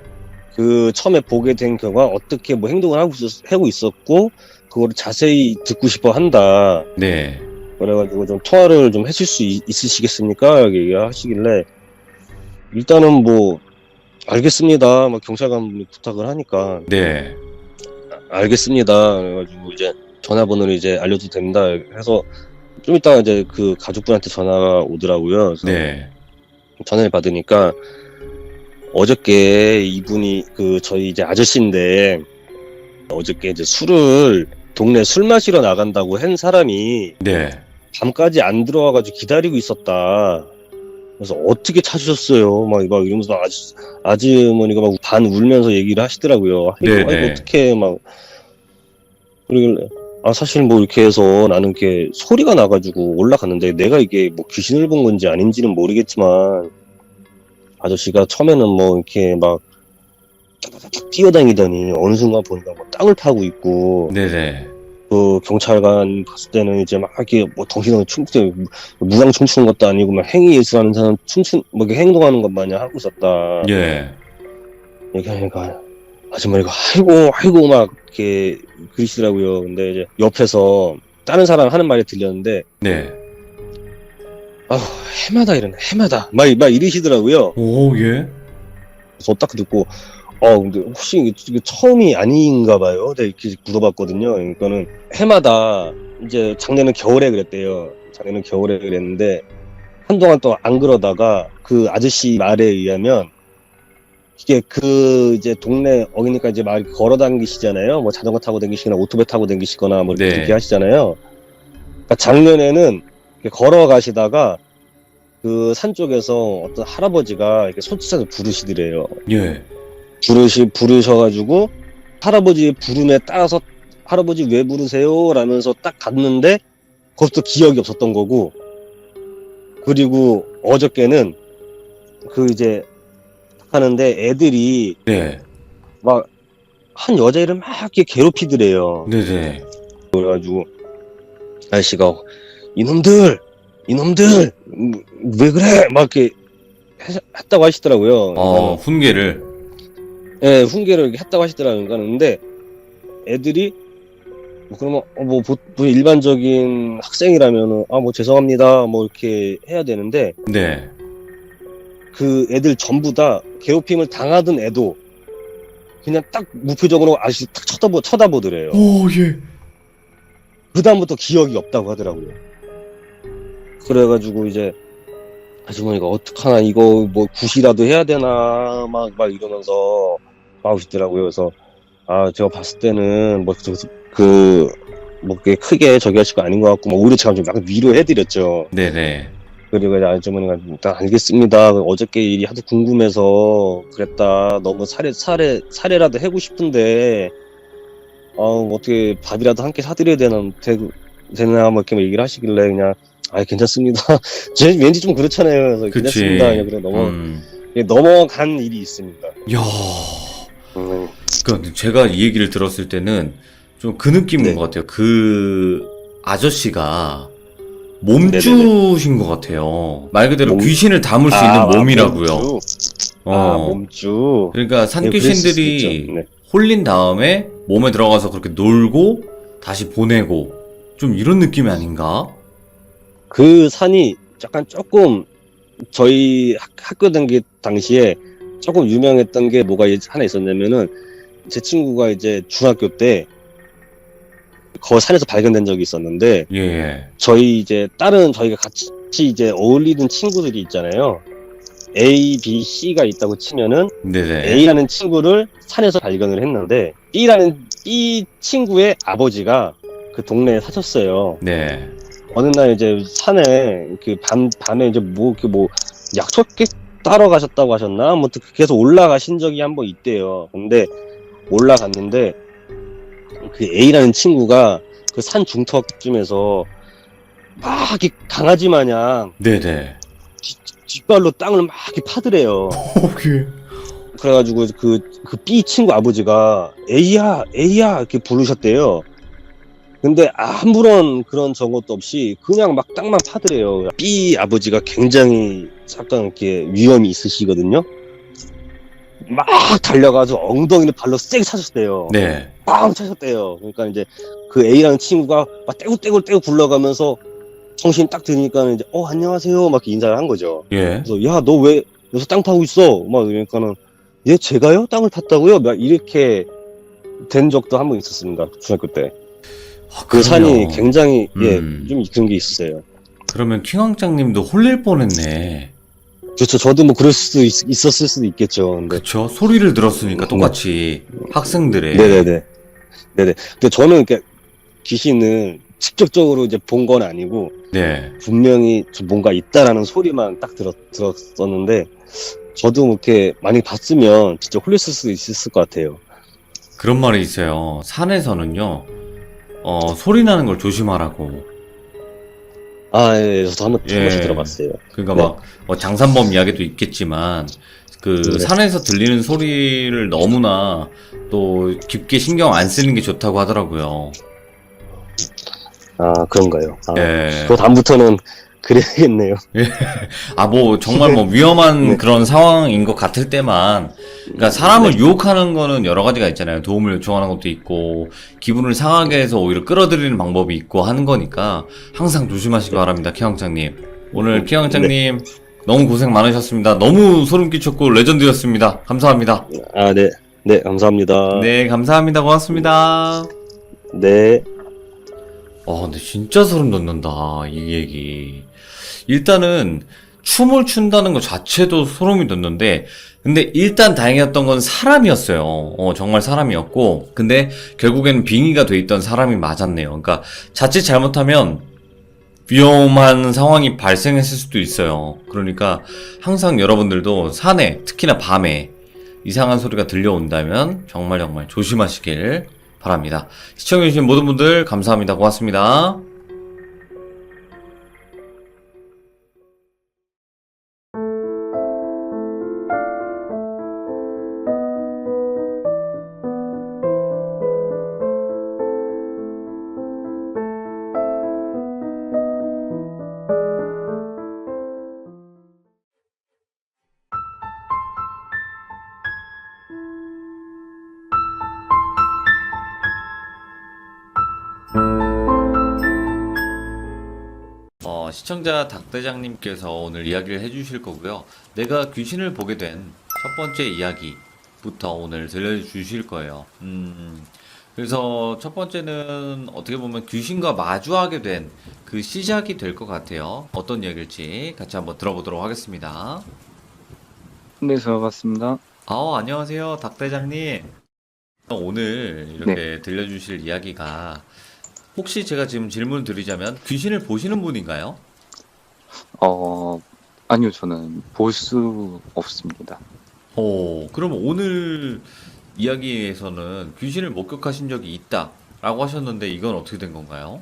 그 처음에 보게 된 경우가 어떻게 뭐 행동을 하고 있었고 그거를 자세히 듣고 싶어 한다. 네. 그래가지고 좀 통화를 좀 해줄 수 있으시겠습니까? 이렇게 얘기하시길래 일단은 뭐 알겠습니다. 막 경찰관분이 부탁을 하니까 네. 알겠습니다. 그래가지고 이제 전화번호를 이제 알려도 됩니다. 해서 좀 이따가 이제 그 가족분한테 전화가 오더라고요. 그래서 네. 전화를 받으니까 어저께 이분이 저희 이제 아저씨인데 어저께 이제 동네 술 마시러 나간다고 한 사람이 네. 밤까지 안 들어와가지고 기다리고 있었다. 그래서 어떻게 찾으셨어요? 막 이러면서 아주머니가 막 반 울면서 얘기를 하시더라고요. 네네. 어떻게 막 그러길래 사실 뭐 이렇게 해서 나는 이렇게 소리가 나가지고 올라갔는데 내가 이게 뭐 귀신을 본 건지 아닌지는 모르겠지만 아저씨가 처음에는 뭐 이렇게 막 뛰어다니더니 어느 순간 보니까 뭐 땅을 파고 있고 네네. 그 경찰관 갔을 때는 이제 막 이렇게 뭐 덩신덩신 무당 춤추는 것도 아니고 막 행위 예술하는 사람 뭐 이렇게 행동하는 것 마냥 하고 있었다. 예. 이렇게 하니까 아줌마가 아이고 막 이렇게 그러시더라고요. 근데 이제 옆에서 다른 사람 하는 말이 들렸는데 네. 아우 해마다 이러네 해마다 막 이러시더라고요. 오, 예. 그래서 딱 듣고 근데 혹시 이게 처음이 아닌가 봐요. 내가 이렇게 물어봤거든요. 그러니까는 해마다 이제 작년은 겨울에 그랬대요. 작년은 겨울에 그랬는데 한동안 또 안 그러다가 그 아저씨 말에 의하면 이게 그 이제 동네 어기니까 이제 막 걸어 다니시잖아요. 뭐 자전거 타고 다니시거나 오토바이 타고 다니시거나 뭐 이렇게 네. 하시잖아요. 그러니까 작년에는 이렇게 걸어가시다가 그 산 쪽에서 어떤 할아버지가 이렇게 손짓해서 부르시더래요. 예. 부르셔가지고 할아버지 부름에 따라서 할아버지 왜 부르세요? 라면서 딱 갔는데 그것도 기억이 없었던 거고 그리고 어저께는 그 이제 하는데 애들이 네. 막 한 여자애를 막 이렇게 괴롭히더래요. 네네. 그래가지고 아저씨가 이놈들 왜 그래? 막 이렇게 했다고 하시더라고요. 훈계를. 예, 훈계를 이렇게 했다고 하시더라고요. 근데 애들이 뭐 그러면 뭐 일반적인 학생이라면은 뭐 죄송합니다 뭐 이렇게 해야 되는데 네. 그 애들 전부 다 괴롭힘을 당하던 애도 그냥 딱 무표정으로 아저씨 딱 쳐다보더래요. 오, 예. 그 다음부터 기억이 없다고 하더라고요. 그래가지고 이제 아주머니가 어떡하나 이거 뭐 굿이라도 해야 되나 막 이러면서 막 오시더라고요. 그래서 제가 봤을 때는 뭐 그렇게 크게 저기 하실 거 아닌 것 같고 오히려 제가 좀 약간 위로해드렸죠. 네네. 그리고 이제 아주머니가 일단 알겠습니다. 어저께 일이 하도 궁금해서 그랬다. 너무 사례라도 해고 싶은데 어떻게 밥이라도 함께 사드려야 되나 뭐 이렇게 얘기를 하시길래 그냥 괜찮습니다. 왠지 좀 그렇잖아요. 그래서 그치. 괜찮습니다. 그래 넘어간 일이 있습니다. 야. 그러니까 제가 이 얘기를 들었을 때는 좀 그 느낌인 네. 것 같아요. 그 아저씨가 몸주신 것 같아요. 말 그대로 귀신을 담을 수 있는 몸이라고요. 몸주. 그러니까 산귀신들이 네. 홀린 다음에 몸에 들어가서 그렇게 놀고 다시 보내고 좀 이런 느낌이 아닌가? 그 산이 약간 조금 저희 학교 다니기 당시에 조금 유명했던 게 뭐가 하나 있었냐면은 제 친구가 이제 중학교 때 그 산에서 발견된 적이 있었는데 예. 저희가 같이 이제 어울리던 친구들이 있잖아요. A, B, C가 있다고 치면은 네네. A라는 친구를 산에서 발견을 했는데 B 친구의 아버지가 그 동네에 사셨어요. 네. 어느 날 이제 산에 그 밤에 이제 뭐 약초 따러 가셨다고 하셨나? 뭐 계속 올라가신 적이 한번 있대요. 근데 올라갔는데 그 A라는 친구가 그 산 중턱쯤에서 막 이렇게 강아지 마냥 네네. 뒷발로 땅을 막 이렇게 파더래요. 오케이. 그래가지고 그 B 친구 아버지가 A야 이렇게 부르셨대요. 근데 아무런 그런 정것도 없이 그냥 막 땅만 파더래요. B 아버지가 굉장히 약간 이렇게 위험이 있으시거든요. 막 달려가서 엉덩이를 발로 세게 차셨대요. 네. 빵 차셨대요. 그러니까 이제 그 A라는 친구가 막 떼굴 굴러가면서 정신 딱 드니까 이제 안녕하세요 막 이렇게 인사를 한 거죠. 예. 그래서 야 너 왜 여기서 땅 파고 있어? 막 그러니까는 제가요? 땅을 팠다고요? 막 이렇게 된 적도 한 번 있었습니다. 중학교 때. 그 산이 굉장히 좀 그런 게 있었어요. 그러면 킹왕짱님도 홀릴 뻔했네. 그렇죠. 저도 뭐 그럴 수도 있었을 수도 있겠죠. 근데 그쵸? 소리를 들었으니까 똑같이 학생들의. 네네. 근데 저는 이렇게 귀신을 직접적으로 이제 본 건 아니고 네. 분명히 뭔가 있다라는 소리만 딱 들었었는데 저도 이렇게 많이 봤으면 진짜 홀렸을 수도 있을 것 같아요. 그런 말이 있어요. 산에서는요, 소리 나는 걸 조심하라고. 예, 저도 한 번씩 들어봤어요. 그러니까 네. 막, 장산범 이야기도 있겠지만, 네. 산에서 들리는 소리를 너무나 또 깊게 신경 안 쓰는 게 좋다고 하더라고요. 아, 그런가요? 아, 예. 그 다음부터는 그래야겠네요. 아, 뭐, 정말 뭐 위험한 네. 그런 상황인 것 같을 때만, 그러니까 사람을 네. 유혹하는 거는 여러 가지가 있잖아요. 도움을 요청하는 것도 있고, 기분을 상하게 해서 오히려 끌어들이는 방법이 있고 하는 거니까, 항상 조심하시기 네. 바랍니다, 키왕짱님. 오늘 네. 키왕짱님, 너무 고생 많으셨습니다. 너무 소름 끼쳤고, 레전드였습니다. 감사합니다. 아, 네. 네, 감사합니다. 네, 감사합니다. 고맙습니다. 네. 근데 진짜 소름 돋는다, 이 얘기. 일단은 춤을 춘다는 것 자체도 소름이 돋는데, 근데 일단 다행이었던 건 사람이었어요. 정말 사람이었고, 근데 결국에는 빙의가 돼 있던 사람이 맞았네요. 그러니까 자칫 잘못하면 위험한 상황이 발생했을 수도 있어요. 그러니까 항상 여러분들도 산에, 특히나 밤에 이상한 소리가 들려온다면 정말 정말 조심하시길 바랍니다. 시청해주신 모든 분들 감사합니다. 고맙습니다. 시청자 닭대장님께서 오늘 이야기를 해주실 거고요. 내가 귀신을 보게 된 첫 번째 이야기부터 오늘 들려주실 거예요. 그래서 첫 번째는 어떻게 보면 귀신과 마주하게 된 그 시작이 될 것 같아요. 어떤 이야기일지 같이 한번 들어보도록 하겠습니다. 네, 들어봤습니다. 안녕하세요, 닭대장님. 오늘 네. 이렇게 들려주실 이야기가 혹시 제가 지금 질문 드리자면 귀신을 보시는 분인가요? 아니요, 저는 볼 수 없습니다. 그럼 오늘 이야기에서는 귀신을 목격하신 적이 있다라고 하셨는데 이건 어떻게 된 건가요?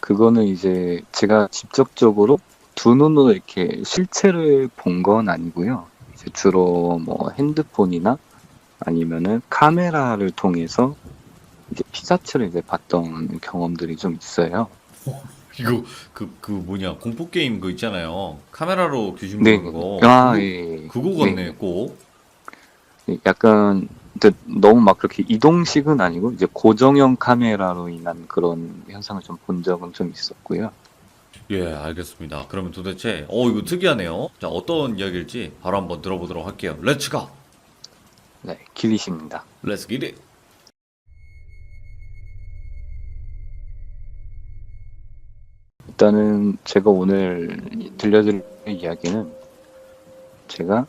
그거는 이제 제가 직접적으로 두 눈으로 이렇게 실체를 본 건 아니고요. 이제 주로 뭐 핸드폰이나 아니면은 카메라를 통해서 이제 피사체를 이제 봤던 경험들이 좀 있어요. 이거 뭐냐 공포 게임 그 있잖아요. 카메라로 귀신 네, 보는 거. 아, 예, 그거 네, 같네 꼭. 네, 약간 근데 너무 막 그렇게 이동식은 아니고 이제 고정형 카메라로 인한 그런 현상을 좀 본 적은 좀 있었고요. 예, 알겠습니다. 그러면 도대체 이거 특이하네요. 자, 어떤 이야기일지 바로 한번 들어보도록 할게요. 렛츠 가. 네, 길이십니다. 렛츠 기릿. 일단은 제가 오늘 들려드릴 이야기는 제가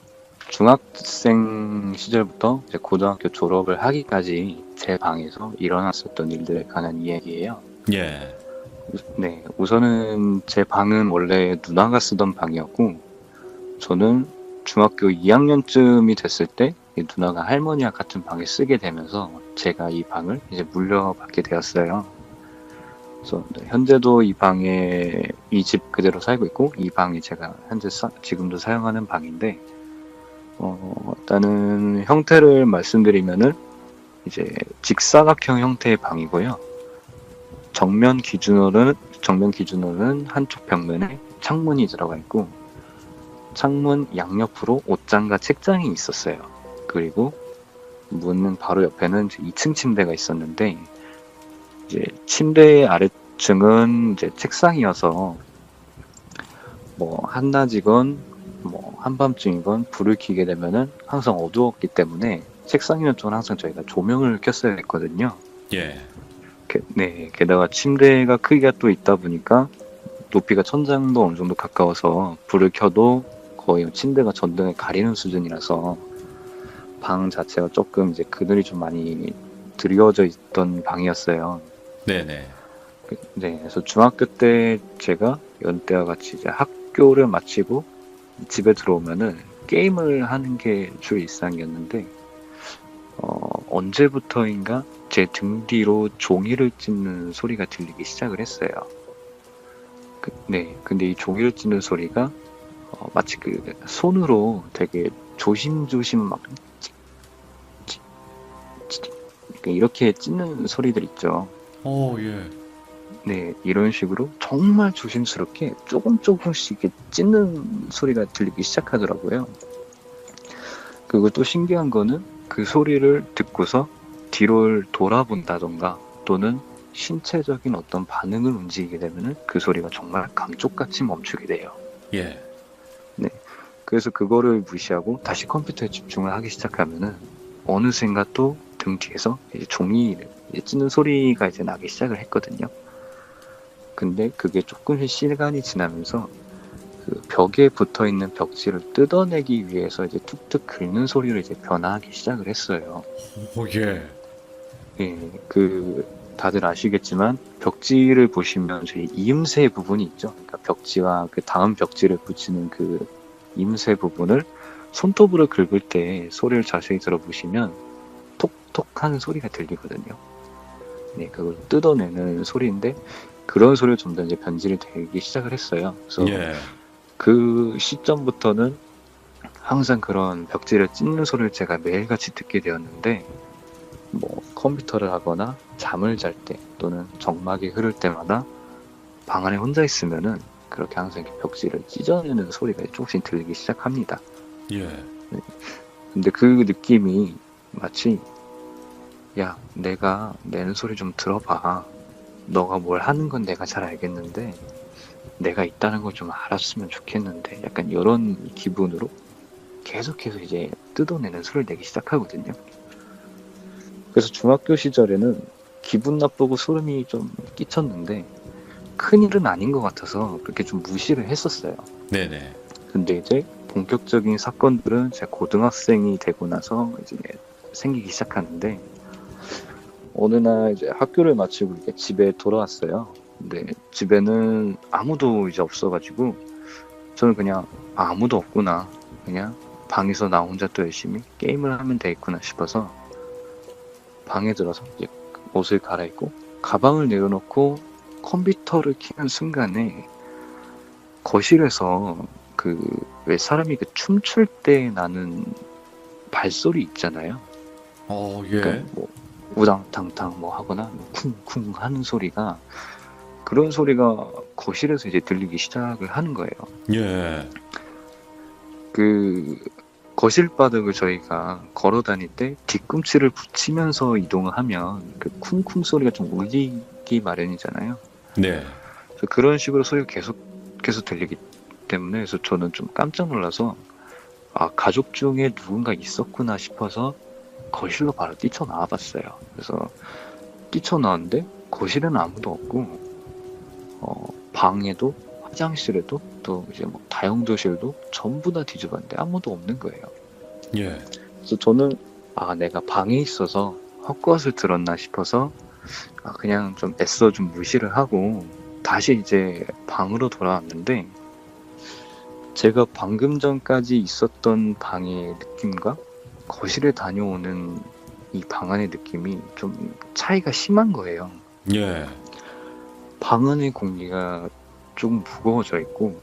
중학생 시절부터 이제 고등학교 졸업을 하기까지 제 방에서 일어났었던 일들에 관한 이야기예요. 예. 네, 우선은 제 방은 원래 누나가 쓰던 방이었고 저는 중학교 2학년쯤이 됐을 때 이 누나가 할머니와 같은 방을 쓰게 되면서 제가 이 방을 이제 물려받게 되었어요. 그래서 현재도 이 방에 이 집 그대로 살고 있고 이 방이 제가 현재 지금도 사용하는 방인데 일단은 형태를 말씀드리면은 이제 직사각형 형태의 방이고요. 정면 기준으로는 한쪽 벽면에 창문이 들어가 있고 창문 양옆으로 옷장과 책장이 있었어요. 그리고 문 바로 옆에는 이제 2층 침대가 있었는데 이제 침대의 아래층은 이제 책상이어서 뭐 한낮이건 뭐 한밤중이건 불을 켜게 되면은 항상 어두웠기 때문에 책상 있는 쪽은 항상 저희가 조명을 켰어야 했거든요. 예. 네, 게다가 침대가 크기가 또 있다 보니까 높이가 천장도 어느 정도 가까워서 불을 켜도 거의 침대가 전등을 가리는 수준이라서 방 자체가 조금 이제 그늘이 좀 많이 드리워져 있던 방이었어요. 네네. 네, 그래서 중학교 때 제가 연때와 같이 이제 학교를 마치고 집에 들어오면은 게임을 하는 게 주 일상이었는데 언제부터인가 제 등 뒤로 종이를 찢는 소리가 들리기 시작을 했어요. 네, 근데 이 종이를 찢는 소리가 마치 그 손으로 되게 조심조심 막 이렇게 찢는 소리들 있죠. 예. 네, 이런 식으로 정말 조심스럽게 조금씩 이렇게 찢는 소리가 들리기 시작하더라고요. 그리고 또 신기한 거는 그 소리를 듣고서 뒤를 돌아본다던가 또는 신체적인 어떤 반응을 움직이게 되면은 그 소리가 정말 감쪽같이 멈추게 돼요. 예. 네. 그래서 그거를 무시하고 다시 컴퓨터에 집중을 하기 시작하면은 어느샌가 또 등 뒤에서 이제 종이를 이제 찢는 소리가 이제 나기 시작을 했거든요. 근데 그게 조금씩 시간이 지나면서 그 벽에 붙어 있는 벽지를 뜯어내기 위해서 이제 툭툭 긁는 소리를 이제 변화하기 시작을 했어요. 오, 예. 예, 그 다들 아시겠지만 벽지를 보시면 저희 이음새 부분이 있죠. 그러니까 벽지와 그 다음 벽지를 붙이는 그 이음새 부분을 손톱으로 긁을 때 소리를 자세히 들어보시면 톡톡 하는 소리가 들리거든요. 네, 그걸 뜯어내는 소리인데 그런 소리를 좀 더 이제 변질이 되기 시작을 했어요. 그래서 예. 그 시점부터는 항상 그런 벽지를 찢는 소리를 제가 매일같이 듣게 되었는데 뭐 컴퓨터를 하거나 잠을 잘 때 또는 정막이 흐를 때마다 방 안에 혼자 있으면은 그렇게 항상 이렇게 벽지를 찢어내는 소리가 조금씩 들리기 시작합니다. 예. 근데 그 느낌이 마치 야, 내가 내는 소리 좀 들어봐. 너가 뭘 하는 건 내가 잘 알겠는데 내가 있다는 걸 좀 알았으면 좋겠는데 약간 이런 기분으로 계속해서 이제 뜯어내는 소리를 내기 시작하거든요. 그래서 중학교 시절에는 기분 나쁘고 소름이 좀 끼쳤는데 큰일은 아닌 것 같아서 그렇게 좀 무시를 했었어요. 네네. 근데 이제 본격적인 사건들은 제가 고등학생이 되고 나서 이제 생기기 시작하는데 어느 날 이제 학교를 마치고 이렇게 집에 돌아왔어요. 근데 집에는 아무도 이제 없어가지고 저는 그냥 아무도 없구나. 그냥 방에서 나 혼자 또 열심히 게임을 하면 되겠구나 싶어서 방에 들어서 이제 옷을 갈아입고 가방을 내려놓고 컴퓨터를 켜는 순간에 거실에서 그 왜 사람이 그 춤출 때 나는 발소리 있잖아요. 예. 그러니까 뭐 우당탕탕 뭐 하거나 쿵쿵 하는 소리가 그런 소리가 거실에서 이제 들리기 시작을 하는 거예요. 예. 그 거실 바닥을 저희가 걸어 다닐 때 뒤꿈치를 붙이면서 이동을 하면 그 쿵쿵 소리가 좀 울리기 마련이잖아요. 네. 그래서 그런 식으로 소리가 계속해서 들리기 때문에 그래서 저는 좀 깜짝 놀라서 아, 가족 중에 누군가 있었구나 싶어서 거실로 바로 뛰쳐나와 봤어요. 그래서 뛰쳐나왔는데 거실에는 아무도 없고 방에도 화장실에도 또 이제 뭐 다용도실도 전부 다 뒤져봤는데 아무도 없는 거예요. 예. 그래서 저는 아, 내가 방에 있어서 헛것을 들었나 싶어서 아, 그냥 좀 애써 좀 무시를 하고 다시 이제 방으로 돌아왔는데 제가 방금 전까지 있었던 방의 느낌과 거실에 다녀오는 이 방 안의 느낌이 좀 차이가 심한 거예요. 예. 방 안의 공기가 좀 무거워져 있고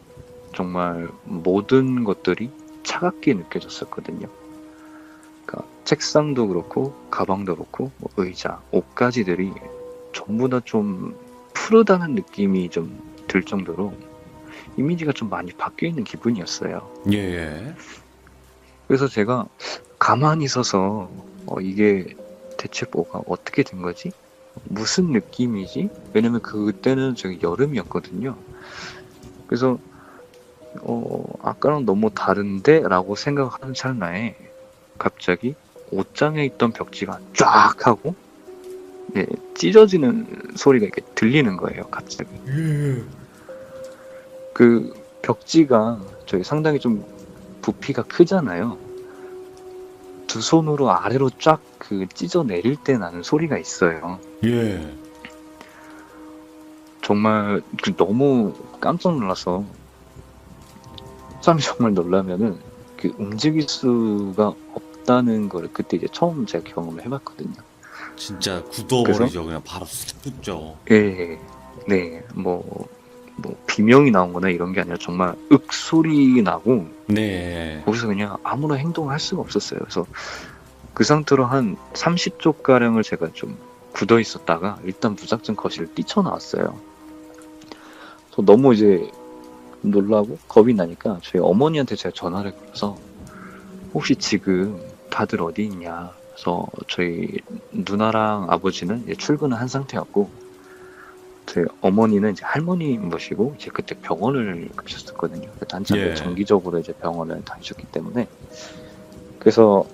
정말 모든 것들이 차갑게 느껴졌었거든요. 그러니까 책상도 그렇고 가방도 그렇고 뭐 의자, 옷가지들이 전부 다 좀 푸르다는 느낌이 좀 들 정도로 이미지가 좀 많이 바뀌어 있는 기분이었어요. 예. 그래서 제가 가만히 서서 이게 대체 뭐가 어떻게 된 거지? 무슨 느낌이지? 왜냐면 그때는 저기 여름이었거든요. 그래서 아까랑 너무 다른데? 라고 생각하는 찰나에 갑자기 옷장에 있던 벽지가 쫙 하고 네, 찢어지는 소리가 이렇게 들리는 거예요. 갑자기. 그 벽지가 저희 상당히 좀 부피가 크잖아요. 두 손으로 아래로 쫙 그 찢어 내릴 때 나는 소리가 있어요. 예. 정말 너무 깜짝 놀라서 사람이 정말 놀라면은 그 움직일 수가 없다는 걸 그때 이제 처음 제가 경험을 해봤거든요. 진짜 굳어버리죠. 그냥 바로 쓱 붙죠. 예, 네, 뭐 비명이 나온 거나 이런 게 아니라 정말 윽 소리 나고 네. 거기서 그냥 아무런 행동을 할 수가 없었어요. 그래서 그 상태로 한 30초 가량을 제가 좀 굳어 있었다가 일단 무작정 거실을 뛰쳐나왔어요. 저 너무 이제 놀라고 겁이 나니까 저희 어머니한테 제가 전화를 걸어서 혹시 지금 다들 어디 있냐. 그래서 저희 누나랑 아버지는 이제 출근을 한 상태였고 저희 어머니는 이제 할머니 모시고 이제 그때 병원을 가셨었거든요. 그때 한참 예. 정기적으로 이제 병원을 다니셨기 때문에 그래서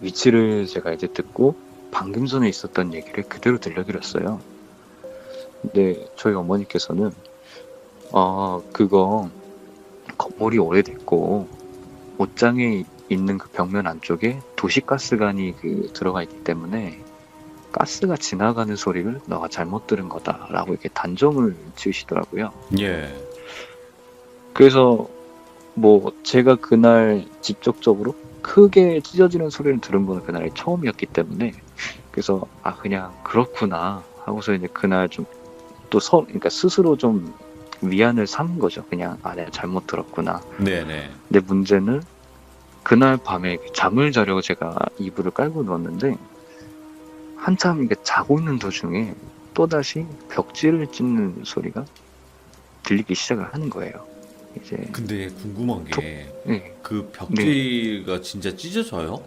위치를 제가 이제 듣고 방금 전에 있었던 얘기를 그대로 들려드렸어요. 근데 저희 어머니께서는 그거 건물이 오래됐고 옷장에 있는 그 벽면 안쪽에 도시가스관이 들어가 있기 때문에 가스가 지나가는 소리를 너가 잘못 들은 거다라고 이렇게 단정을 지으시더라고요. 예. 그래서 뭐 제가 그날 직접적으로 크게 찢어지는 소리를 들은 분은 그날이 처음이었기 때문에 그래서 그냥 그렇구나 하고서 이제 그날 좀 또 그러니까 스스로 좀 위안을 삼은 거죠. 그냥 내가 잘못 들었구나. 네네. 근데 문제는 그날 밤에 잠을 자려고 제가 이불을 깔고 누웠는데 한참 이게 자고 있는 도중에 또다시 벽지를 찢는 소리가 들리기 시작을 하는 거예요. 이제 근데 궁금한 게 네. 그 벽지가 진짜 찢어져요?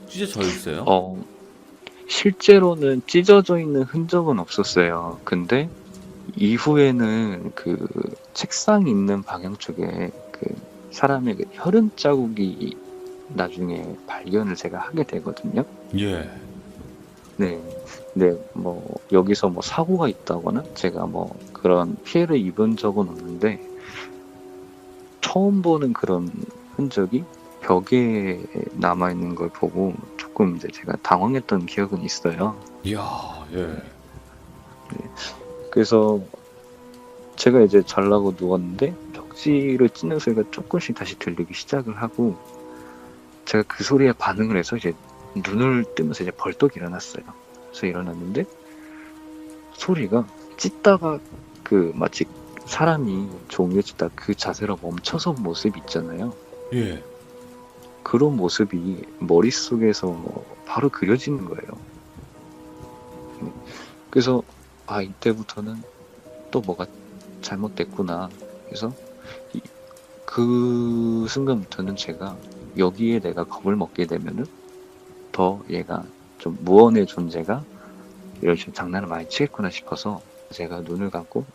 찢어져 있어요? 실제로는 찢어져 있는 흔적은 없었어요. 근데 이후에는 그 책상 있는 방향 쪽에 그 사람의 그 혈흔 자국이 나중에 발견을 제가 하게 되거든요. 예. 네. 근데 뭐 여기서 뭐 사고가 있다거나 제가 뭐 그런 피해를 입은 적은 없는데 처음 보는 그런 흔적이 벽에 남아 있는 걸 보고 조금 이제 제가 당황했던 기억은 있어요. 이야, 예. 그래서 제가 이제 자려고 누웠는데 벽지를 찢는 소리가 조금씩 다시 들리기 시작을 하고 제가 그 소리에 반응을 해서 이제 눈을 뜨면서 이제 벌떡 일어났어요. 그래서 일어났는데 소리가 찢다가 마치 사람이 종이를 찢다 그 자세로 멈춰선 모습 있잖아요. 예. 그런 모습이 머릿속에서 바로 그려지는 거예요. 그래서 이때부터는 또 뭐가 잘못됐구나. 그래서 그 순간부터는 제가 여기에 내가 겁을 먹게 되면은 더 얘가 좀 무언의 존재가 이런 식으로 장난을 많이 치겠구나 싶어서 제가 눈을 감고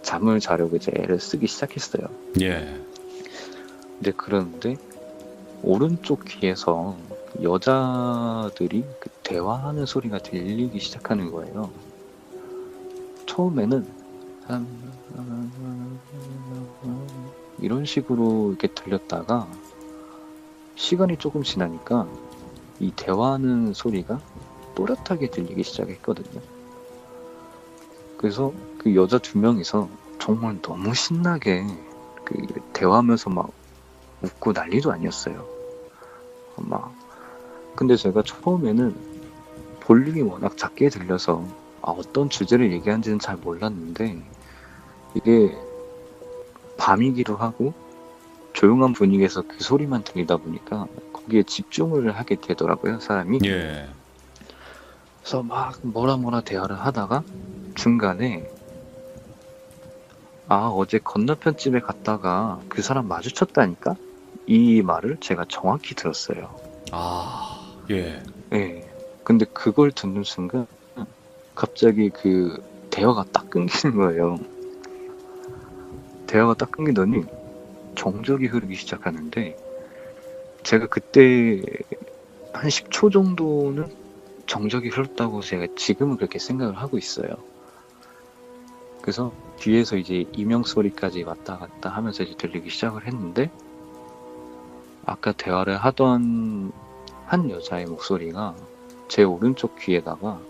잠을 자려고 이제 애를 쓰기 시작했어요. 예. 근데 그런데 오른쪽 귀에서 여자들이 대화하는 소리가 들리기 시작하는 거예요. 처음에는 이런 식으로 이렇게 들렸다가 시간이 조금 지나니까 이 대화하는 소리가 또렷하게 들리기 시작했거든요. 그래서 그 여자 두 명이서 정말 너무 신나게 대화하면서 막 웃고 난리도 아니었어요. 근데 제가 처음에는 볼륨이 워낙 작게 들려서 어떤 주제를 얘기하는지는 잘 몰랐는데 이게 밤이기도 하고 조용한 분위기에서 그 소리만 들리다 보니까 거기에 집중을 하게 되더라고요, 사람이. 예. 그래서 막 뭐라 대화를 하다가 중간에 어제 건너편 집에 갔다가 그 사람 마주쳤다니까? 이 말을 제가 정확히 들었어요. 예. 네. 근데 그걸 듣는 순간 갑자기 대화가 딱 끊기는 거예요. 대화가 딱 끊기더니 정적이 흐르기 시작하는데 제가 그때 한 10초 정도는 정적이 흘렀다고 제가 지금은 그렇게 생각을 하고 있어요. 그래서 뒤에서 이제 이명 소리까지 왔다 갔다 하면서 이제 들리기 시작을 했는데 아까 대화를 하던 한 여자의 목소리가 제 오른쪽 귀에다가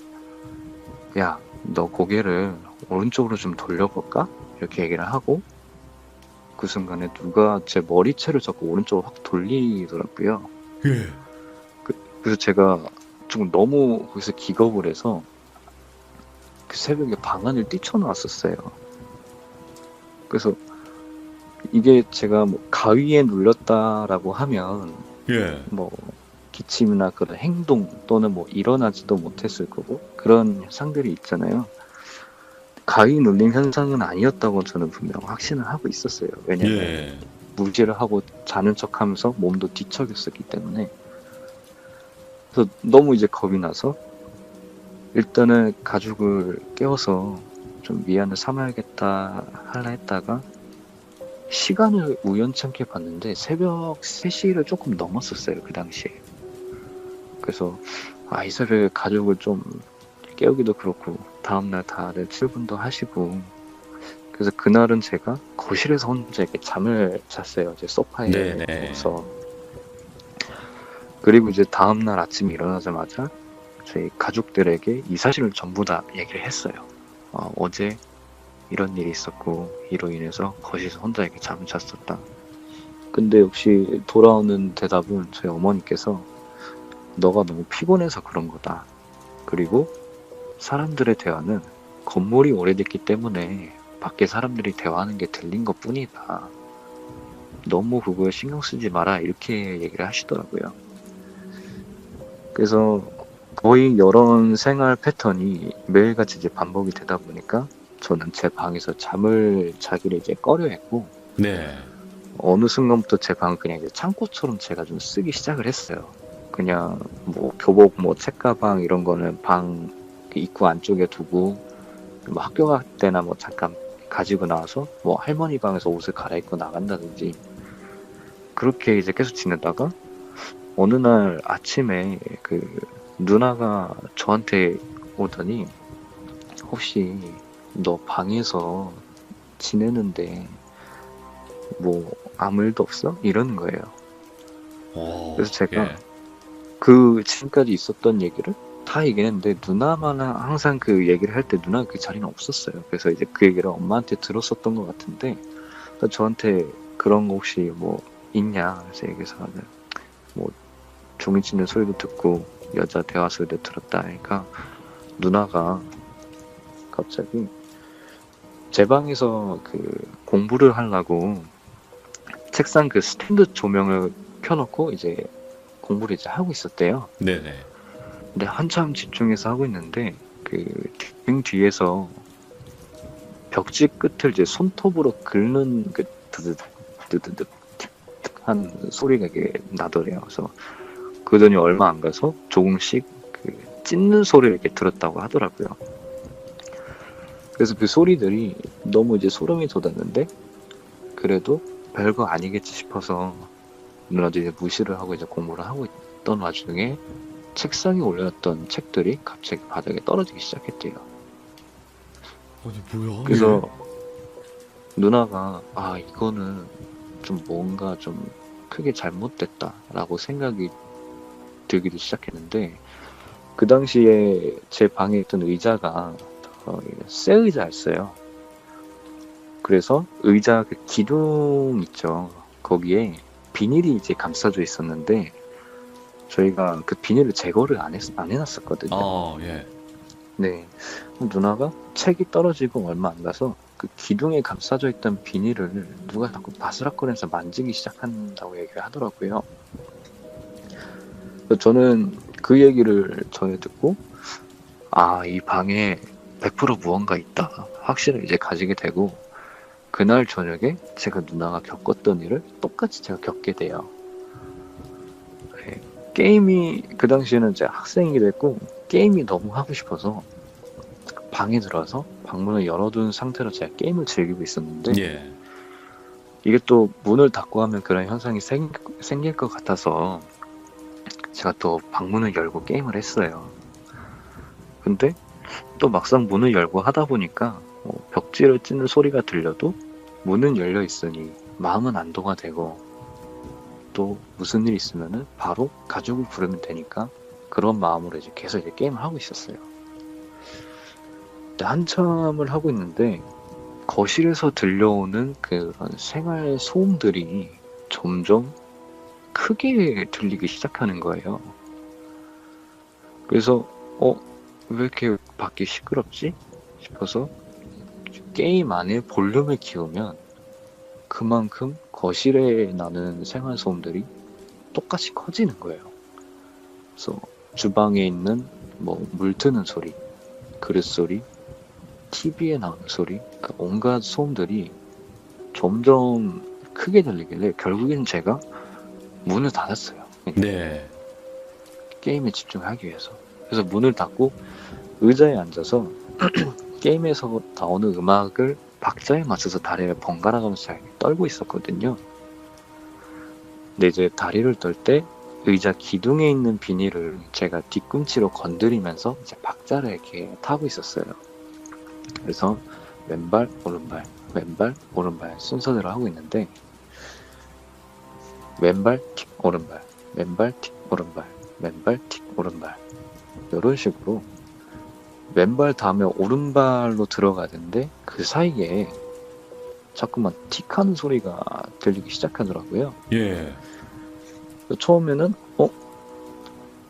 야, 너 고개를 오른쪽으로 좀 돌려볼까? 이렇게 얘기를 하고 그 순간에 누가 제 머리채를 잡고 오른쪽으로 확 돌리더라고요. 예. 그래서 제가 좀 너무 거기서 기겁을 해서 그 새벽에 방 안을 뛰쳐나왔었어요. 그래서 이게 제가 뭐 가위에 눌렸다라고 하면 예. 뭐 기침이나 그런 행동 또는 뭐 일어나지도 못했을 거고 그런 상들이 있잖아요. 가위 눌림 현상은 아니었다고 저는 분명 확신을 하고 있었어요. 왜냐면 예. 무시를 하고 자는 척하면서 몸도 뒤척였었기 때문에. 그래서 너무 이제 겁이 나서 일단은 가족을 깨워서 좀 미안을 삼아야겠다 할라 했다가 시간을 우연찮게 봤는데 새벽 3시를 조금 넘었었어요, 그 당시에. 그래서 이 새벽에 가족을 좀 깨우기도 그렇고 다음날 다들 출근도 하시고, 그래서 그날은 제가 거실에서 혼자 이렇게 잠을 잤어요. 이제 소파에 네네. 누워서. 그리고 이제 다음날 아침에 일어나자마자 저희 가족들에게 이 사실을 전부 다 얘기를 했어요. 어제 이런 일이 있었고 이로 인해서 거실에서 혼자 이렇게 잠을 잤었다. 근데 역시 돌아오는 대답은 저희 어머니께서 너가 너무 피곤해서 그런 거다. 그리고 사람들의 대화는 건물이 오래됐기 때문에 밖에 사람들이 대화하는 게 들린 것 뿐이다. 너무 그거에 신경 쓰지 마라. 이렇게 얘기를 하시더라고요. 그래서 거의 이런 생활 패턴이 매일같이 이제 반복이 되다 보니까 저는 제 방에서 잠을 자기를 이제 꺼려 했고, 네. 어느 순간부터 제 방을 그냥 이제 창고처럼 제가 좀 쓰기 시작을 했어요. 그냥 뭐 교복, 뭐 책가방 이런 거는 방 입구 안쪽에 두고, 뭐 학교 갈 때나 뭐 잠깐 가지고 나와서 뭐 할머니 방에서 옷을 갈아입고 나간다든지 그렇게 이제 계속 지내다가 어느 날 아침에 그 누나가 저한테 오더니 혹시 너 방에서 지내는데 뭐 아무 일도 없어? 이러는 거예요. 그래서 제가 예. 그 지금까지 있었던 얘기를 다 얘기했는데 누나만 항상 그 얘기를 할 때 누나가 그 자리는 없었어요. 그래서 이제 그 얘기를 엄마한테 들었었던 것 같은데 저한테 그런 거 혹시 뭐 있냐 그래서 얘기해서 뭐 종이 찢는 소리도 듣고 여자 대화 소리도 들었다 하니까 누나가 갑자기 제 방에서 그 공부를 하려고 책상 그 스탠드 조명을 켜놓고 이제 공부를 이제 하고 있었대요. 네네. 근데 한참 집중해서 하고 있는데 그 등 뒤에서 벽지 끝을 이제 손톱으로 긁는 그 드드득 한 소리가 이게 나더래요. 그래서 그러더니 얼마 안 가서 조금씩 그 찢는 소리를 이렇게 들었다고 하더라고요. 그래서 그 소리들이 너무 이제 소름이 돋았는데 그래도 별거 아니겠지 싶어서 누나도 이제 무시를 하고 이제 공부를 하고 있던 와중에 책상에 올려놨던 책들이 갑자기 바닥에 떨어지기 시작했대요. 아니 뭐야? 그래서 누나가 이거는 좀 뭔가 좀 크게 잘못됐다라고 생각이 들기도 시작했는데 그 당시에 제 방에 있던 의자가 새 의자였어요. 그래서 의자 그 기둥 있죠. 거기에 비닐이 이제 감싸져 있었는데 저희가 그 비닐을 제거를 안 해놨었거든요. 예. 네. 누나가 책이 떨어지고 얼마 안 가서 그 기둥에 감싸져 있던 비닐을 누가 자꾸 바스락거리면서 만지기 시작한다고 얘기를 하더라고요. 그래서 저는 그 얘기를 전해 듣고 이 방에 100% 무언가 있다 확신을 이제 가지게 되고 그날 저녁에 제가 누나가 겪었던 일을 똑같이 제가 겪게 돼요. 네. 게임이 그 당시에는 제가 학생이기도 했고 게임이 너무 하고 싶어서 방에 들어와서 방문을 열어둔 상태로 제가 게임을 즐기고 있었는데 예. 이게 또 문을 닫고 하면 그런 현상이 생길 것 같아서 제가 또 방문을 열고 게임을 했어요. 근데 또 막상 문을 열고 하다 보니까 벽지를 찢는 소리가 들려도 문은 열려 있으니 마음은 안도가 되고 또 무슨 일 있으면은 바로 가족을 부르면 되니까 그런 마음으로 이제 계속 이제 게임을 하고 있었어요. 근데 한참을 하고 있는데 거실에서 들려오는 그런 생활 소음들이 점점 크게 들리기 시작하는 거예요. 그래서 왜 이렇게 밖이 시끄럽지? 싶어서 게임 안에 볼륨을 키우면 그만큼 거실에 나는 생활 소음들이 똑같이 커지는 거예요. 그래서 주방에 있는 뭐 물 트는 소리, 그릇 소리, TV에 나오는 소리, 그 온갖 소음들이 점점 크게 들리길래 결국에는 제가 문을 닫았어요. 네. 게임에 집중하기 위해서. 그래서 문을 닫고 의자에 앉아서 게임에서 나오는 음악을 박자에 맞춰서 다리를 번갈아 가면서 잘 떨고 있었거든요. 근데 이제 다리를 떨 때 의자 기둥에 있는 비닐을 제가 뒤꿈치로 건드리면서 이제 박자를 이렇게 타고 있었어요. 그래서 왼발, 오른발, 왼발, 오른발 순서대로 하고 있는데 왼발, 틱, 오른발, 왼발, 틱, 오른발, 왼발, 틱, 오른발 이런 식으로 왼발 다음에 오른발로 들어가는데 그 사이에 자꾸만 틱하는 소리가 들리기 시작하더라고요. 예. 처음에는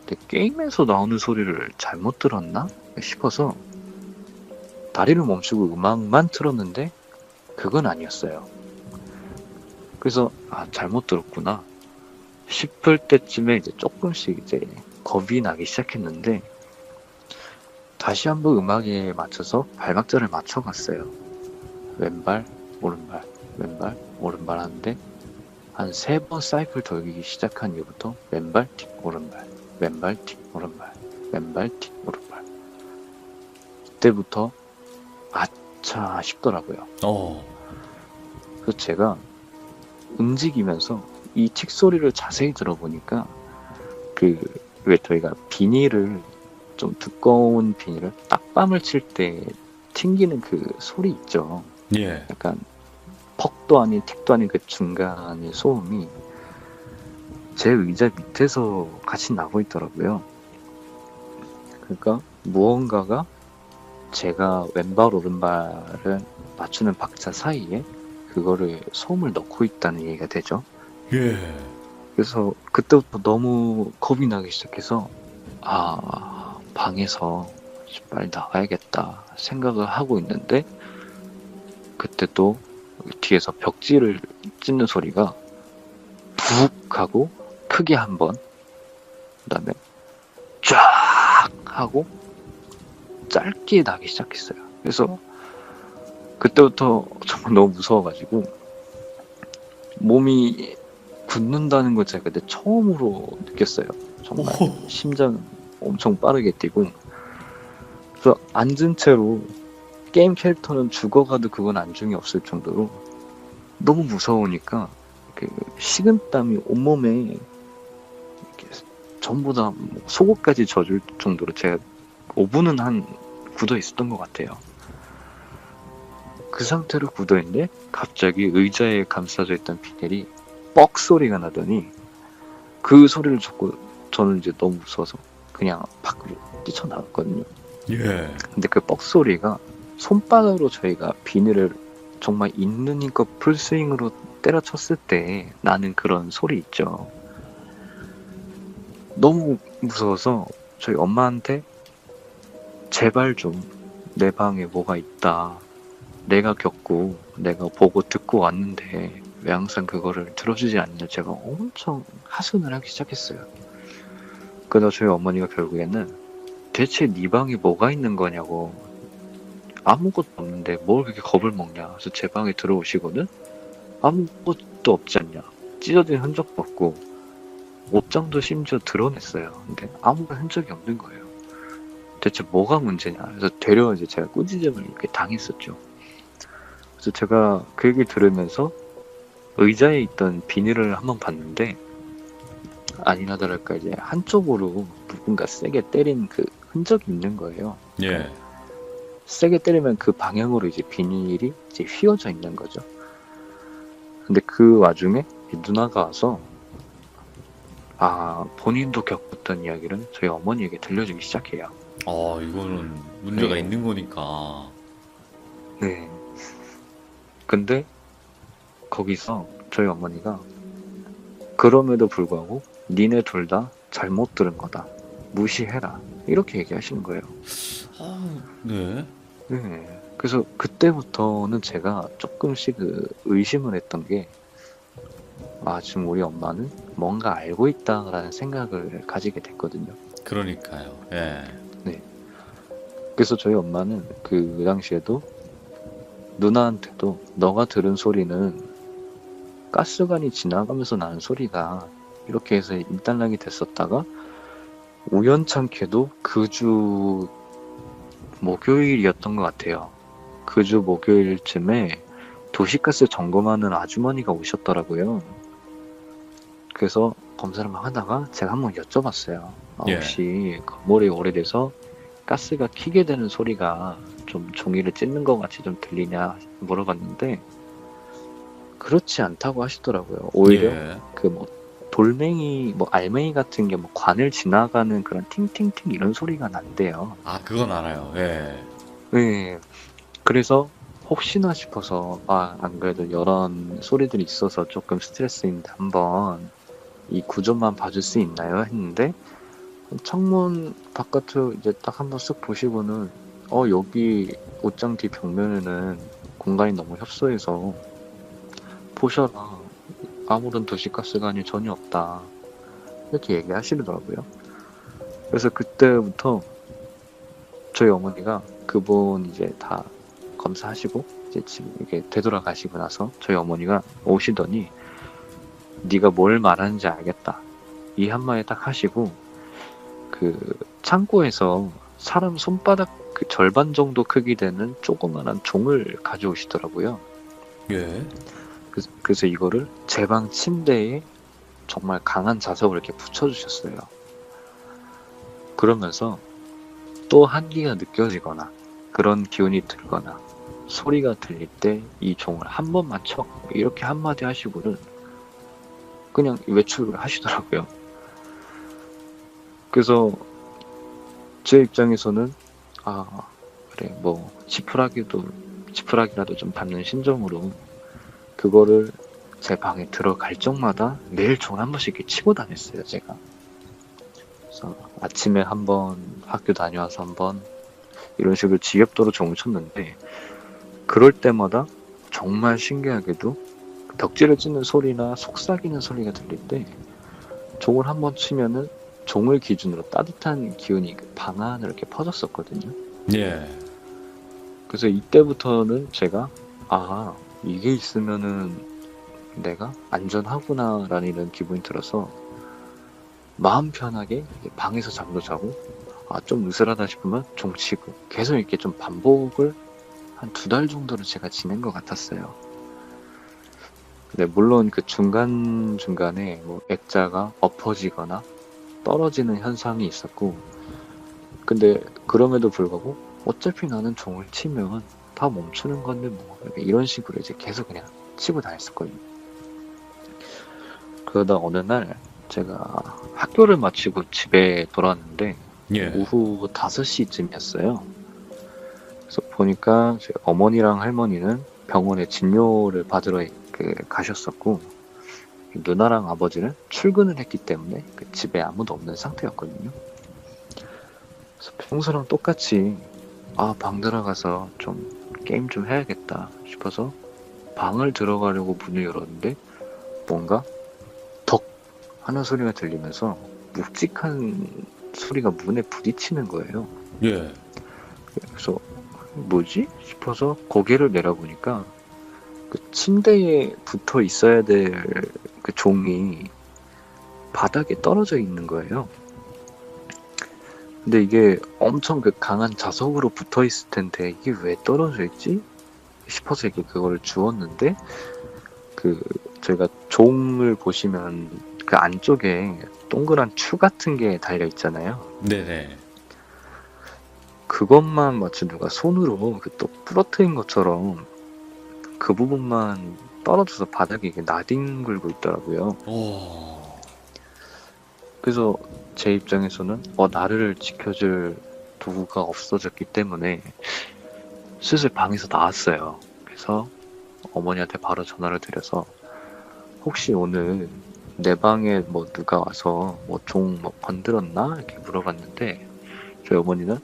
내 게임에서 나오는 소리를 잘못 들었나 싶어서 다리를 멈추고 음악만 틀었는데 그건 아니었어요. 그래서 잘못 들었구나 싶을 때쯤에 이제 조금씩 이제 겁이 나기 시작했는데 다시 한번 음악에 맞춰서 발박자를 맞춰갔어요. 왼발, 오른발, 왼발, 오른발 하는데 한 3번 사이클 돌기 시작한 이후부터 왼발, 틱, 오른발, 왼발, 틱, 오른발, 왼발, 틱, 오른발. 이때부터 아차 싶더라고요. 그래서 제가 움직이면서 이 틱 소리를 자세히 들어보니까 왜 저희가 비닐을 좀 두꺼운 비닐을 딱밤을 칠 때 튕기는 그 소리 있죠. 예. 약간 퍽도 아닌 틱도 아닌 그 중간의 소음이 제 의자 밑에서 같이 나고 있더라고요. 그러니까 무언가가 제가 왼발 오른발을 맞추는 박자 사이에 그거를 소음을 넣고 있다는 얘기가 되죠. 예. 그래서 그때부터 너무 겁이 나기 시작해서 방에서 빨리 나가야겠다 생각을 하고 있는데 그때 또 뒤에서 벽지를 찢는 소리가 푹 하고 크게 한 번, 그 다음에 쫙 하고 짧게 나기 시작했어요. 그래서 그때부터 정말 너무 무서워가지고 몸이 굳는다는 걸 제가 그때 처음으로 느꼈어요. 정말 심장 엄청 빠르게 뛰고 그래서 앉은 채로 게임 캐릭터는 죽어가도 그건 안중이 없을 정도로 너무 무서우니까 그 식은땀이 온몸에 이렇게 전부 다 속옷까지 젖을 정도로 제가 5분은 한 굳어 있었던 것 같아요. 그 상태로 굳어 있는데 갑자기 의자에 감싸져 있던 비닐이 뻑 소리가 나더니 그 소리를 듣고 저는 이제 너무 무서워서 그냥 밖으로 뛰쳐나갔거든요. 예. 근데 그 뻑 소리가 손바닥으로 저희가 비닐을 정말 있는 힘껏 풀스윙으로 때려쳤을 때 나는 그런 소리 있죠. 너무 무서워서 저희 엄마한테 제발 좀 내 방에 뭐가 있다. 내가 겪고 내가 보고 듣고 왔는데 왜 항상 그거를 들어주지 않냐 제가 엄청 하소연을 하기 시작했어요. 그러다 저희 어머니가 결국에는 대체 네 방에 뭐가 있는 거냐고 아무것도 없는데 뭘 그렇게 겁을 먹냐. 그래서 제 방에 들어오시고는 아무것도 없지 않냐. 찢어진 흔적도 없고 옷장도 심지어 드러냈어요. 근데 아무런 흔적이 없는 거예요. 대체 뭐가 문제냐. 그래서 되려 이제 제가 꾸짖음을 이렇게 당했었죠. 그래서 제가 그 얘기 들으면서 의자에 있던 비닐을 한번 봤는데 아니나 다를까 이제 한쪽으로 누군가 세게 때린 그 흔적이 있는 거예요. 예. 세게 때리면 그 방향으로 이제 비닐이 이제 휘어져 있는 거죠. 근데 그 와중에 누나가 와서 본인도 겪었던 이야기를 저희 어머니에게 들려주기 시작해요. 이거는 문제가 네. 있는 거니까. 네. 근데 거기서 저희 어머니가 그럼에도 불구하고 니네 둘 다 잘못 들은 거다. 무시해라. 이렇게 얘기하시는 거예요. 네. 네. 그래서 그때부터는 제가 조금씩 의심을 했던 게 지금 우리 엄마는 뭔가 알고 있다라는 생각을 가지게 됐거든요. 그러니까요. 예. 그래서 저희 엄마는 그 당시에도 누나한테도 너가 들은 소리는 가스관이 지나가면서 나는 소리다. 이렇게 해서 일단락이 됐었다가 우연찮게도 그 주 목요일이었던 것 같아요. 그 주 목요일쯤에 도시가스 점검하는 아주머니가 오셨더라고요. 그래서 검사를 막 하다가 제가 한번 여쭤봤어요. 예. 혹시 건물이 오래돼서 가스가 키게 되는 소리가 좀 종이를 찢는 것 같이 좀 들리냐 물어봤는데 그렇지 않다고 하시더라고요. 오히려 예. 그 뭐 돌멩이 뭐 알맹이 같은 게 뭐 관을 지나가는 그런 팅팅팅 이런 소리가 난대요. 아, 그건 알아요. 예. 네. 그래서 혹시나 싶어서 안 그래도 이런 소리들이 있어서 조금 스트레스인데 한번 이 구조만 봐줄 수 있나요? 했는데 창문 바깥을 이제 딱 한번 쓱 보시고는 여기 옷장 뒤 벽면에는 공간이 너무 협소해서 보셔라. 아무런 도시가스관이 전혀 없다. 이렇게 얘기하시더라고요. 그래서 그때부터 저희 어머니가 그분 이제 다 검사하시고 이제 집 이렇게 되돌아가시고 나서 저희 어머니가 오시더니 네가 뭘 말하는지 알겠다. 이 한마디 딱 하시고 그 창고에서 사람 손바닥 그 절반 정도 크기 되는 조그만한 종을 가져오시더라고요. 예. 그래서 이거를 제 방 침대에 정말 강한 자석을 이렇게 붙여주셨어요. 그러면서 또 한기가 느껴지거나 그런 기운이 들거나 소리가 들릴 때 이 종을 한 번만 쳐 이렇게 한마디 하시고는 그냥 외출을 하시더라고요. 그래서 제 입장에서는 그래 뭐 지푸라기라도 좀 닿는 심정으로 그거를 제 방에 들어갈 적마다 매일 종을 한 번씩 이렇게 치고 다녔어요, 제가. 그래서 아침에 한 번, 학교 다녀와서 한 번, 이런 식으로 지겹도록 종을 쳤는데, 그럴 때마다 정말 신기하게도 벽지를 찢는 소리나 속삭이는 소리가 들릴 때, 종을 한 번 치면은 종을 기준으로 따뜻한 기운이 방 안으로 이렇게 퍼졌었거든요. 예. 그래서 이때부터는 제가, 이게 있으면은 내가 안전하구나라는 이런 기분이 들어서 마음 편하게 방에서 잠도 자고 좀 으스라다 싶으면 종치고 계속 이렇게 좀 반복을 한 2달 정도를 제가 지낸 것 같았어요. 근데 물론 그 중간중간에 뭐 액자가 엎어지거나 떨어지는 현상이 있었고 근데 그럼에도 불구하고 어차피 나는 종을 치면 다 멈추는 건데 뭐 이런 식으로 이제 계속 그냥 치고 다녔었거든요. 그러다 어느 날 제가 학교를 마치고 집에 돌아왔는데 예. 오후 5시쯤이었어요. 그래서 보니까 제 어머니랑 할머니는 병원에 진료를 받으러 가셨었고 누나랑 아버지는 출근을 했기 때문에 그 집에 아무도 없는 상태였거든요. 그래서 평소랑 똑같이 방 들어가서 좀 게임 좀 해야겠다 싶어서 방을 들어가려고 문을 열었는데 뭔가 덕 하는 소리가 들리면서 묵직한 소리가 문에 부딪히는 거예요. 예. 그래서 뭐지? 싶어서 고개를 내려보니까 그 침대에 붙어 있어야 될 그 종이 바닥에 떨어져 있는 거예요. 근데 이게 엄청 그 강한 자석으로 붙어 있을 텐데 이게 왜 떨어져 있지? 싶어서 이렇게 그거를 주웠는데 저희가 종을 보시면 그 안쪽에 동그란 추 같은 게 달려 있잖아요. 네네. 그것만 마치 누가 손으로 또 부러뜨린 것처럼 그 부분만 떨어져서 바닥에 이게 나뒹굴고 있더라고요. 오. 그래서 제 입장에서는 나를 지켜줄 도구가 없어졌기 때문에 슬슬 방에서 나왔어요. 그래서 어머니한테 바로 전화를 드려서 혹시 오늘 내 방에 뭐 누가 와서 뭐 종 뭐 건드렸나? 이렇게 물어봤는데 저희 어머니는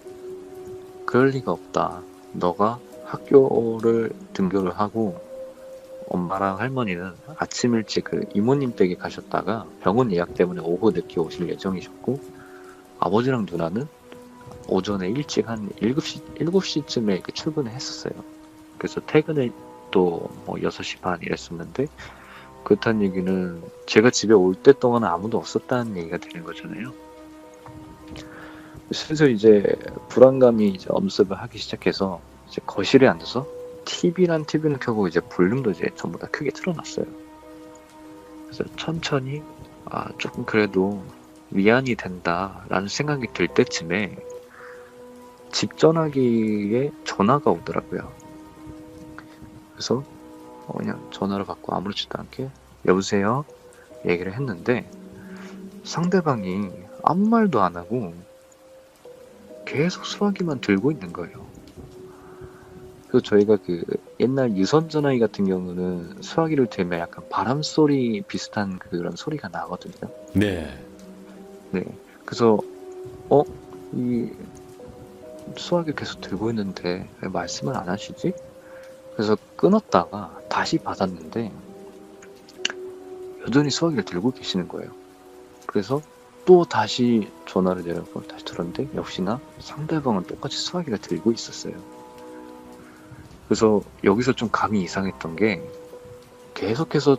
그럴 리가 없다. 너가 학교를 등교를 하고 엄마랑 할머니는 아침 일찍 그 이모님 댁에 가셨다가 병원 예약 때문에 오후 늦게 오실 예정이셨고 아버지랑 누나는 오전에 일찍 한 7시쯤에 이렇게 출근을 했었어요. 그래서 퇴근을 또 뭐 6시 반 이랬었는데, 그렇다는 얘기는 제가 집에 올 때 동안 아무도 없었다는 얘기가 되는 거잖아요. 슬슬 이제 불안감이 이제 엄습을 하기 시작해서 이제 거실에 앉아서 TV는 켜고 이제 볼륨도 이제 전부 다 크게 틀어놨어요. 그래서 천천히 조금 그래도 위안이 된다라는 생각이 들 때쯤에 집 전화기에 전화가 오더라고요. 그래서 그냥 전화를 받고 아무렇지도 않게 여보세요? 얘기를 했는데 상대방이 아무 말도 안 하고 계속 수화기만 들고 있는 거예요. 그래서 저희가 그 옛날 유선 전화기 같은 경우는 수화기를 들면 약간 바람 소리 비슷한 그런 소리가 나거든요. 네. 네. 그래서 이 수화기 계속 들고 있는데 왜 말씀을 안 하시지? 그래서 끊었다가 다시 받았는데 여전히 수화기를 들고 계시는 거예요. 그래서 또 다시 전화를 내려고 다시 들었는데 역시나 상대방은 똑같이 수화기를 들고 있었어요. 그래서 여기서 좀 감이 이상했던 게 계속해서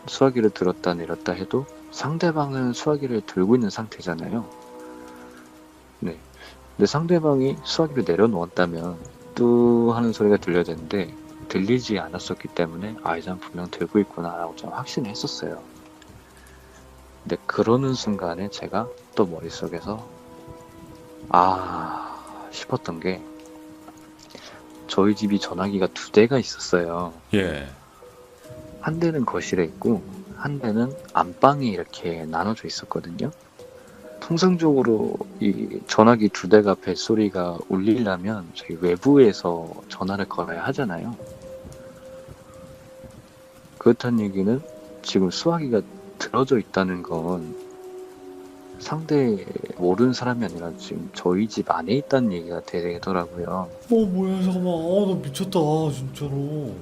수화기를 들었다 내렸다 해도 상대방은 수화기를 들고 있는 상태잖아요. 네. 근데 상대방이 수화기를 내려놓았다면 뚜 하는 소리가 들려야 되는데 들리지 않았었기 때문에 이 사람 분명 들고 있구나 라고 좀 확신을 했었어요. 근데 그러는 순간에 제가 또 머릿속에서 싶었던 게 저희 집이 전화기가 2대가 있었어요. 예. 한 대는 거실에 있고 한 대는 안방에 이렇게 나눠져 있었거든요. 통상적으로 이 전화기 2대가 벨소리가 울리려면 저희 외부에서 전화를 걸어야 하잖아요. 그렇다는 얘기는 지금 수화기가 들어져 있다는 건 상대 모르는 사람이 아니라 지금 저희 집 안에 있다는 얘기가 되더라고요. 뭐야, 잠깐만. 나 미쳤다, 진짜로.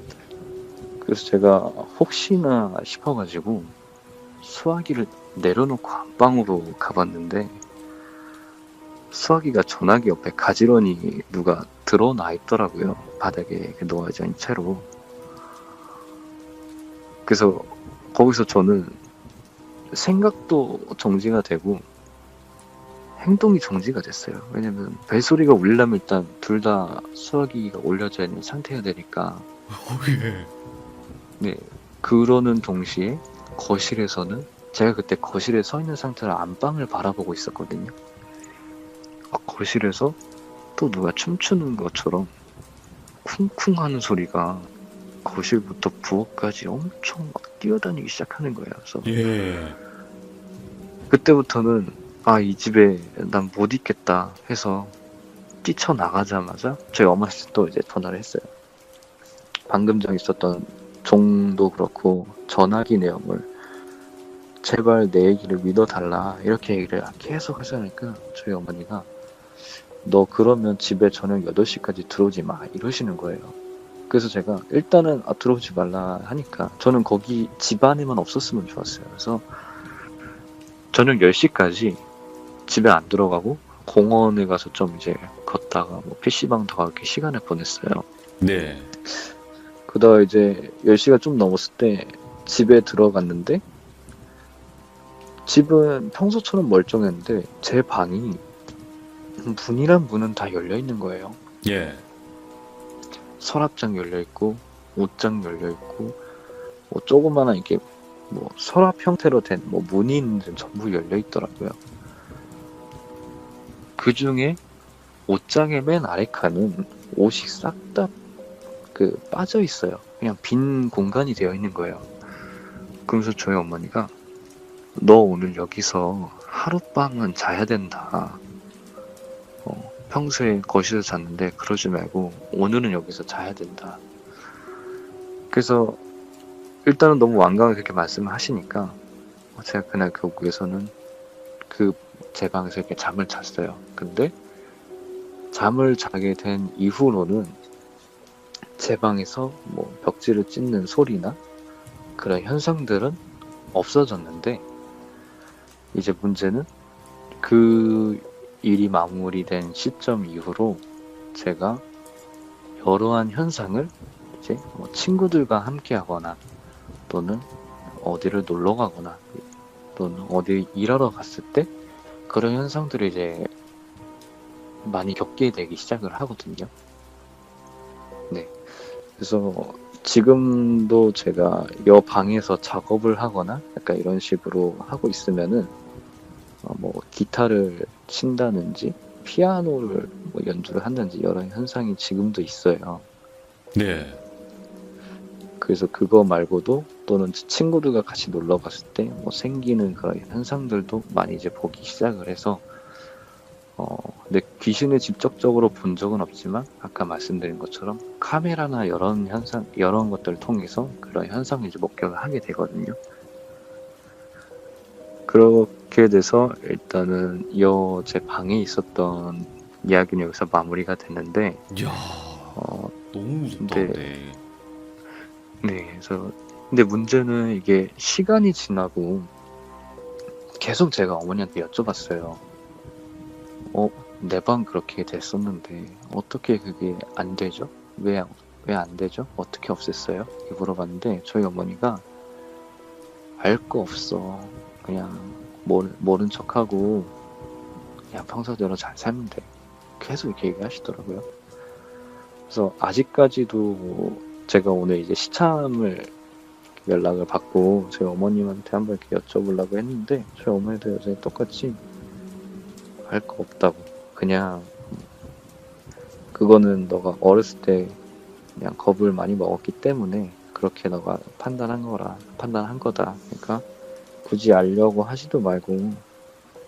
그래서 제가 혹시나 싶어가지고 수화기를 내려놓고 안방으로 가봤는데 수화기가 전화기 옆에 가지런히 누가 드러나 있더라고요. 바닥에 이렇게 놓아져 있는 채로. 그래서 거기서 저는 생각도 정지가 되고 행동이 정지가 됐어요. 왜냐면 벨소리가 울리려면 일단 둘 다 수화기가 올려져 있는 상태가 되니까. 예. 네. 그러는 동시에 거실에서는 제가 그때 거실에 서 있는 상태로 안방을 바라보고 있었거든요. 거실에서 또 누가 춤추는 것처럼 쿵쿵 하는 소리가 거실부터 부엌까지 엄청 막 뛰어다니기 시작하는 거예요. 그래서 예. 그때부터는 이 집에 난 못 있겠다 해서 뛰쳐나가자마자 저희 엄마한테 또 이제 전화를 했어요. 방금 전 있었던 종도 그렇고 전화기 내용을 제발 내 얘기를 믿어달라 이렇게 얘기를 계속 하시니까 저희 어머니가 너 그러면 집에 저녁 8시까지 들어오지 마 이러시는 거예요. 그래서 제가 일단은 들어오지 말라 하니까 저는 거기 집 안에만 없었으면 좋았어요. 그래서 저녁 10시까지 집에 안 들어가고 공원에 가서 좀 이제 걷다가 뭐 PC방도 가고 이렇게 시간을 보냈어요. 네. 그러다가 이제 10시가 좀 넘었을 때 집에 들어갔는데 집은 평소처럼 멀쩡했는데 제 방이 문이란 문은 다 열려 있는 거예요. 예. 서랍장 열려 있고 옷장 열려 있고 뭐 조그마한 이렇게 뭐 서랍 형태로 된 뭐 문이 있는 데는 전부 열려 있더라고요. 그 중에 옷장의 맨 아래 칸은 옷이 싹 다 그 빠져 있어요. 그냥 빈 공간이 되어 있는 거예요. 그러면서 저희 어머니가 너 오늘 여기서 하룻밤은 자야 된다. 평소에 거실에서 잤는데 그러지 말고 오늘은 여기서 자야 된다. 그래서 일단은 너무 완강하게 그렇게 말씀을 하시니까 제가 그날 결국에서는 그 제 방에서 이렇게 잠을 잤어요. 근데 잠을 자게 된 이후로는 제 방에서 뭐 벽지를 찢는 소리나 그런 현상들은 없어졌는데 이제 문제는 그 일이 마무리된 시점 이후로 제가 여러한 현상을 이제 뭐 친구들과 함께 하거나 또는 어디를 놀러 가거나 또는 어디 일하러 갔을 때 그런 현상들을 이제 많이 겪게 되기 시작을 하거든요. 네. 그래서 지금도 제가 여 방에서 작업을 하거나 약간 이런 식으로 하고 있으면은 뭐 기타를 친다든지 피아노를 뭐 연주를 한다든지 여러 현상이 지금도 있어요. 네. 그래서 그거 말고도 또는 친구들과 같이 놀러 갔을 때 뭐 생기는 그런 현상들도 많이 이제 보기 시작을 해서 근데 귀신을 직접적으로 본 적은 없지만 아까 말씀드린 것처럼 카메라나 이런 현상, 이런 것들을 통해서 그런 현상을 이제 목격을 하게 되거든요. 그렇게 돼서 일단은 제 방에 있었던 이야기는 여기서 마무리가 됐는데, 이야, 너무 무섭다, 근데. 네, 그래서 근데 문제는 이게 시간이 지나고 계속 제가 어머니한테 여쭤봤어요. 내 방 그렇게 됐었는데 어떻게 그게 안 되죠? 왜 안 되죠? 어떻게 없앴어요? 이렇게 물어봤는데 저희 어머니가 알 거 없어. 그냥 모른 척하고 그냥 평소대로 잘 살면 돼. 계속 이렇게 얘기하시더라고요. 그래서 아직까지도 제가 오늘 이제 시참을 연락을 받고 저희 어머님한테 한번 이렇게 여쭤보려고 했는데 저희 어머니도 여전히 똑같이 알 거 없다고. 그냥 그거는 너가 어렸을 때 그냥 겁을 많이 먹었기 때문에 그렇게 너가 판단한 거다. 그러니까 굳이 알려고 하지도 말고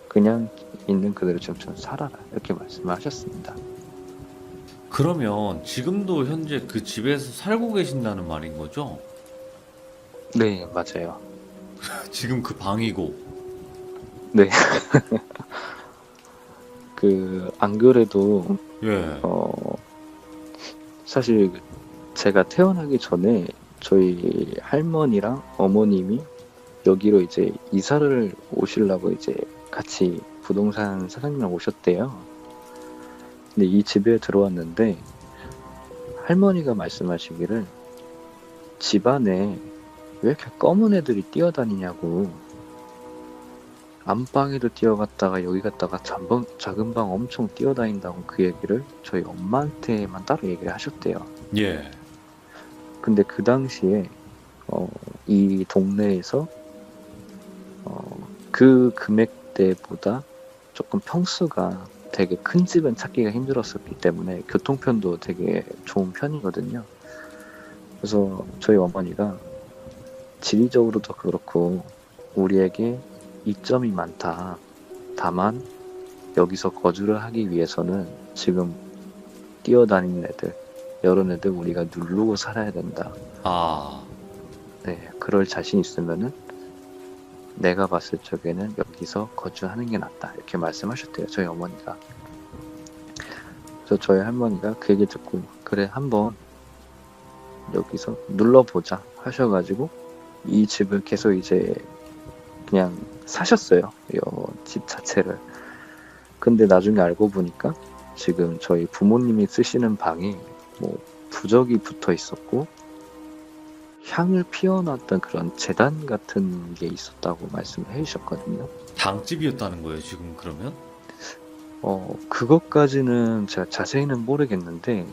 그냥 있는 그대로 좀 살아라. 이렇게 말씀을 하셨습니다. 그러면 지금도 현재 그 집에서 살고 계신다는 말인 거죠? 네, 맞아요. 지금 그 방이고. 네. 안 그래도 예. 사실 제가 태어나기 전에 저희 할머니랑 어머님이 여기로 이제 이사를 오시려고 이제 같이 부동산 사장님이랑 오셨대요. 근데 이 집에 들어왔는데 할머니가 말씀하시기를 집안에 왜 이렇게 검은 애들이 뛰어다니냐고, 안방에도 뛰어갔다가 여기 갔다가 작은 방 엄청 뛰어다닌다고 그 얘기를 저희 엄마한테만 따로 얘기를 하셨대요. 예. 근데 그 당시에 이 동네에서 그 금액대보다 조금 평수가 되게 큰 집은 찾기가 힘들었었기 때문에 교통편도 되게 좋은 편이거든요. 그래서 저희 어머니가 지리적으로도 그렇고 우리에게 이점이 많다. 다만 여기서 거주를 하기 위해서는 지금 뛰어다니는 애들, 이런 애들 우리가 누르고 살아야 된다. 네, 그럴 자신 있으면은 내가 봤을 적에는 여기서 거주하는 게 낫다. 이렇게 말씀하셨대요, 저희 어머니가. 그래서 저희 할머니가 그 얘기 듣고 그래 한번 여기서 눌러보자 하셔가지고 이 집을 계속 이제 그냥 사셨어요. 이 집 자체를. 근데 나중에 알고 보니까 지금 저희 부모님이 쓰시는 방에 뭐 부적이 붙어 있었고 향을 피워놨던 그런 재단 같은 게 있었다고 말씀을 해주셨거든요. 당집이었다는 거예요, 지금 그러면? 그것까지는 제가 자세히는 모르겠는데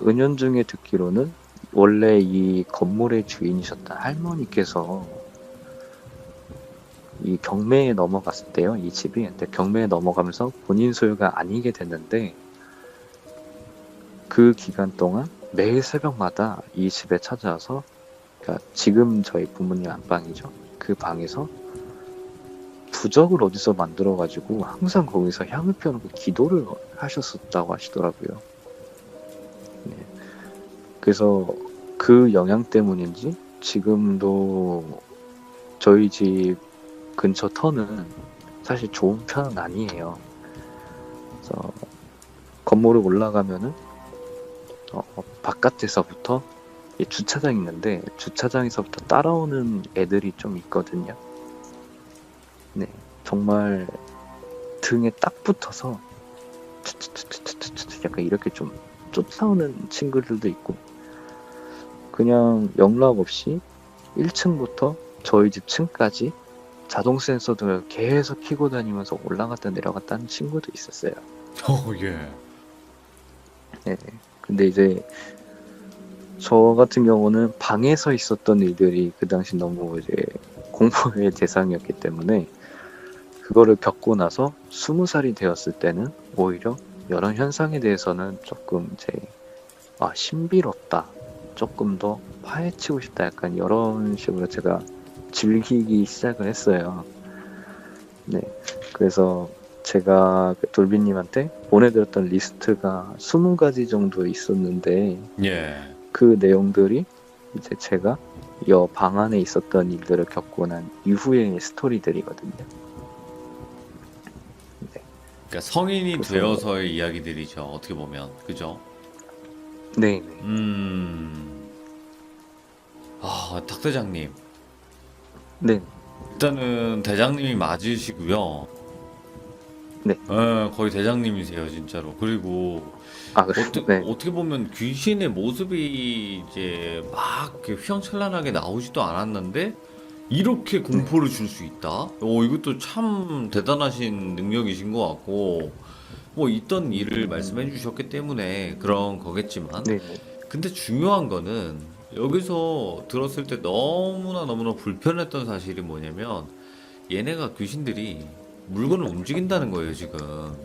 은연중에 듣기로는 원래 이 건물의 주인이셨던 할머니께서 이 경매에 넘어갔을 때요, 이 집이. 근데 경매에 넘어가면서 본인 소유가 아니게 됐는데 그 기간 동안 매일 새벽마다 이 집에 찾아와서, 그러니까 지금 저희 부모님 안방이죠. 그 방에서 부적을 어디서 만들어가지고 항상 거기서 향을 피워놓고 기도를 하셨었다고 하시더라고요. 네. 그래서 그 영향 때문인지 지금도 저희 집 근처 터는 사실 좋은 편은 아니에요. 그래서 건물을 올라가면은 바깥에서부터 주차장 있는데 주차장에서부터 따라오는 애들이 좀 있거든요. 네, 정말 등에 딱 붙어서 약간 이렇게 좀 쫓아오는 친구들도 있고, 그냥 영락 없이 1층부터 저희 집 층까지 자동 센서 등을 계속 켜고 다니면서 올라갔다 내려갔다 하는 친구도 있었어요. 예. 네. 근데 이제 저 같은 경우는 방에서 있었던 일들이 그 당시 너무 이제 공포의 대상이었기 때문에, 그거를 겪고 나서 20살이 되었을 때는 오히려 이런 현상에 대해서는 조금 이제 신비롭다, 조금 더 파헤치고 싶다, 약간 이런 식으로 제가 즐기기 시작을 했어요. 네, 그래서 제가 그 돌비님한테 보내드렸던 리스트가 20가지 정도 있었는데, 예. 그 내용들이 이제 제가 이 방 안에 있었던 일들을 겪고 난 이후의 스토리들이거든요. 네. 그러니까 성인이 그래서- 되어서의 이야기들이죠. 어떻게 보면. 그죠? 네. 탁 대장님. 네. 일단은 대장님이 맞으시고요. 네. 거의 대장님이세요, 진짜로. 그리고 네. 어떻게 보면 귀신의 모습이 이제 막 이렇게 휘황찬란하게 나오지도 않았는데 이렇게 공포를 줄 수 있다? 이것도 참 대단하신 능력이신 것 같고, 뭐 있던 일을 말씀해 주셨기 때문에 그런 거겠지만, 네. 근데 중요한 거는 여기서 들었을 때 너무나 불편했던 사실이 뭐냐면, 얘네가 귀신들이 물건을 움직인다는 거예요, 지금.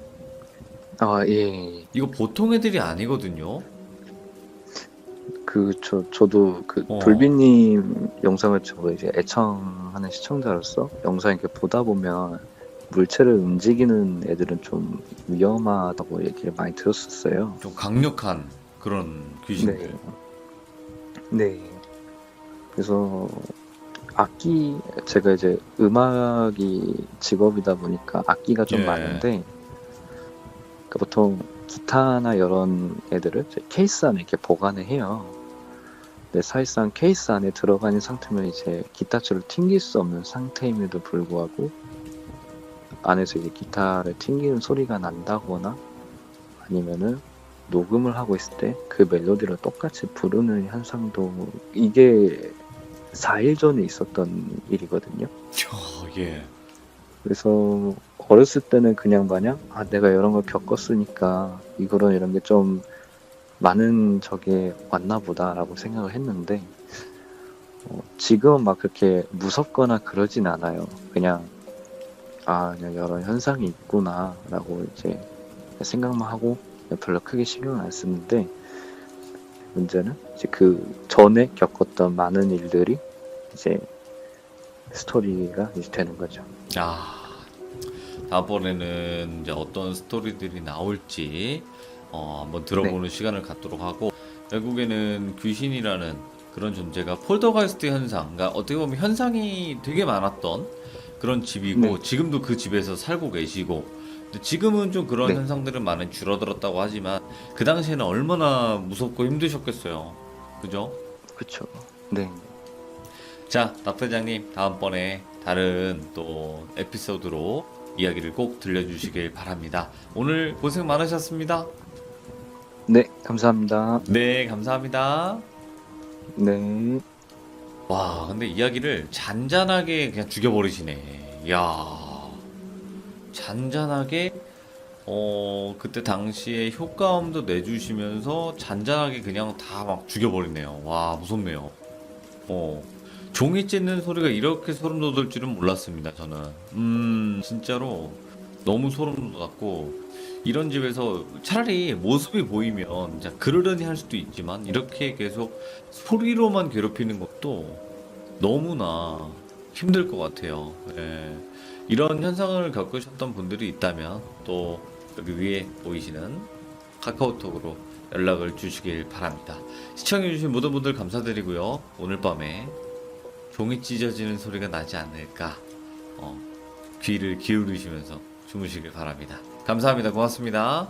예. 이거 보통 애들이 아니거든요. 저도 돌비님 영상을 저도 이제 애청하는 시청자로서 영상 이렇게 보다 보면 물체를 움직이는 애들은 좀 위험하다고 얘기를 많이 들었었어요. 좀 강력한 그런 귀신들. 네. 그래서 제가 이제 음악이 직업이다 보니까 악기가 좀 예. 많은데, 보통 기타나 이런 애들을 이제 케이스 안에 이렇게 보관을 해요. 근데 사실상 케이스 안에 들어가 있는 상태면 이제 기타줄을 튕길 수 없는 상태임에도 불구하고 안에서 이제 기타를 튕기는 소리가 난다거나, 아니면은 녹음을 하고 있을 때 그 멜로디를 똑같이 부르는 현상도, 이게 4일 전에 있었던 일이거든요. 예. 그래서 어렸을 때는 그냥 마냥 내가 이런 걸 겪었으니까 이런 게 좀 많은 적에 왔나 보다라고 생각을 했는데, 지금은 막 그렇게 무섭거나 그러진 않아요. 그냥 그냥 이런 현상이 있구나 라고 이제 생각만 하고 별로 크게 신경을 안 쓰는데, 문제는 이제 그 전에 겪었던 많은 일들이 이제 스토리가 이제 되는 거죠. 다음번에는 이제 어떤 스토리들이 나올지 한번 들어보는 시간을 갖도록 하고, 결국에는 귀신이라는 그런 존재가 폴더가이스트 현상, 그러니까 어떻게 보면 현상이 되게 많았던 그런 집이고, 네. 지금도 그 집에서 살고 계시고, 근데 지금은 좀 그런 네. 현상들은 많이 줄어들었다고 하지만 그 당시에는 얼마나 무섭고 힘드셨겠어요. 그죠? 그쵸. 네. 자, 박 대장님, 다음번에 다른 또 에피소드로 이야기를 꼭 들려주시길 바랍니다. 오늘 고생 많으셨습니다. 네, 감사합니다. 네, 감사합니다. 네. 와, 근데 이야기를 잔잔하게 그냥 죽여버리시네. 이야, 잔잔하게, 그때 당시에 효과음도 내주시면서 잔잔하게 그냥 다 막 죽여버리네요. 와, 무섭네요. 종이 찢는 소리가 이렇게 소름 돋을 줄은 몰랐습니다, 저는. 진짜로 너무 소름 돋았고, 이런 집에서 차라리 모습이 보이면 그냥 그러려니 할 수도 있지만, 이렇게 계속 소리로만 괴롭히는 것도 너무나 힘들 것 같아요. 예. 이런 현상을 겪으셨던 분들이 있다면 또 여기 위에 보이시는 카카오톡으로 연락을 주시길 바랍니다. 시청해주신 모든 분들 감사드리고요. 오늘 밤에 종이 찢어지는 소리가 나지 않을까, 귀를 기울이시면서 주무시길 바랍니다. 감사합니다. 고맙습니다.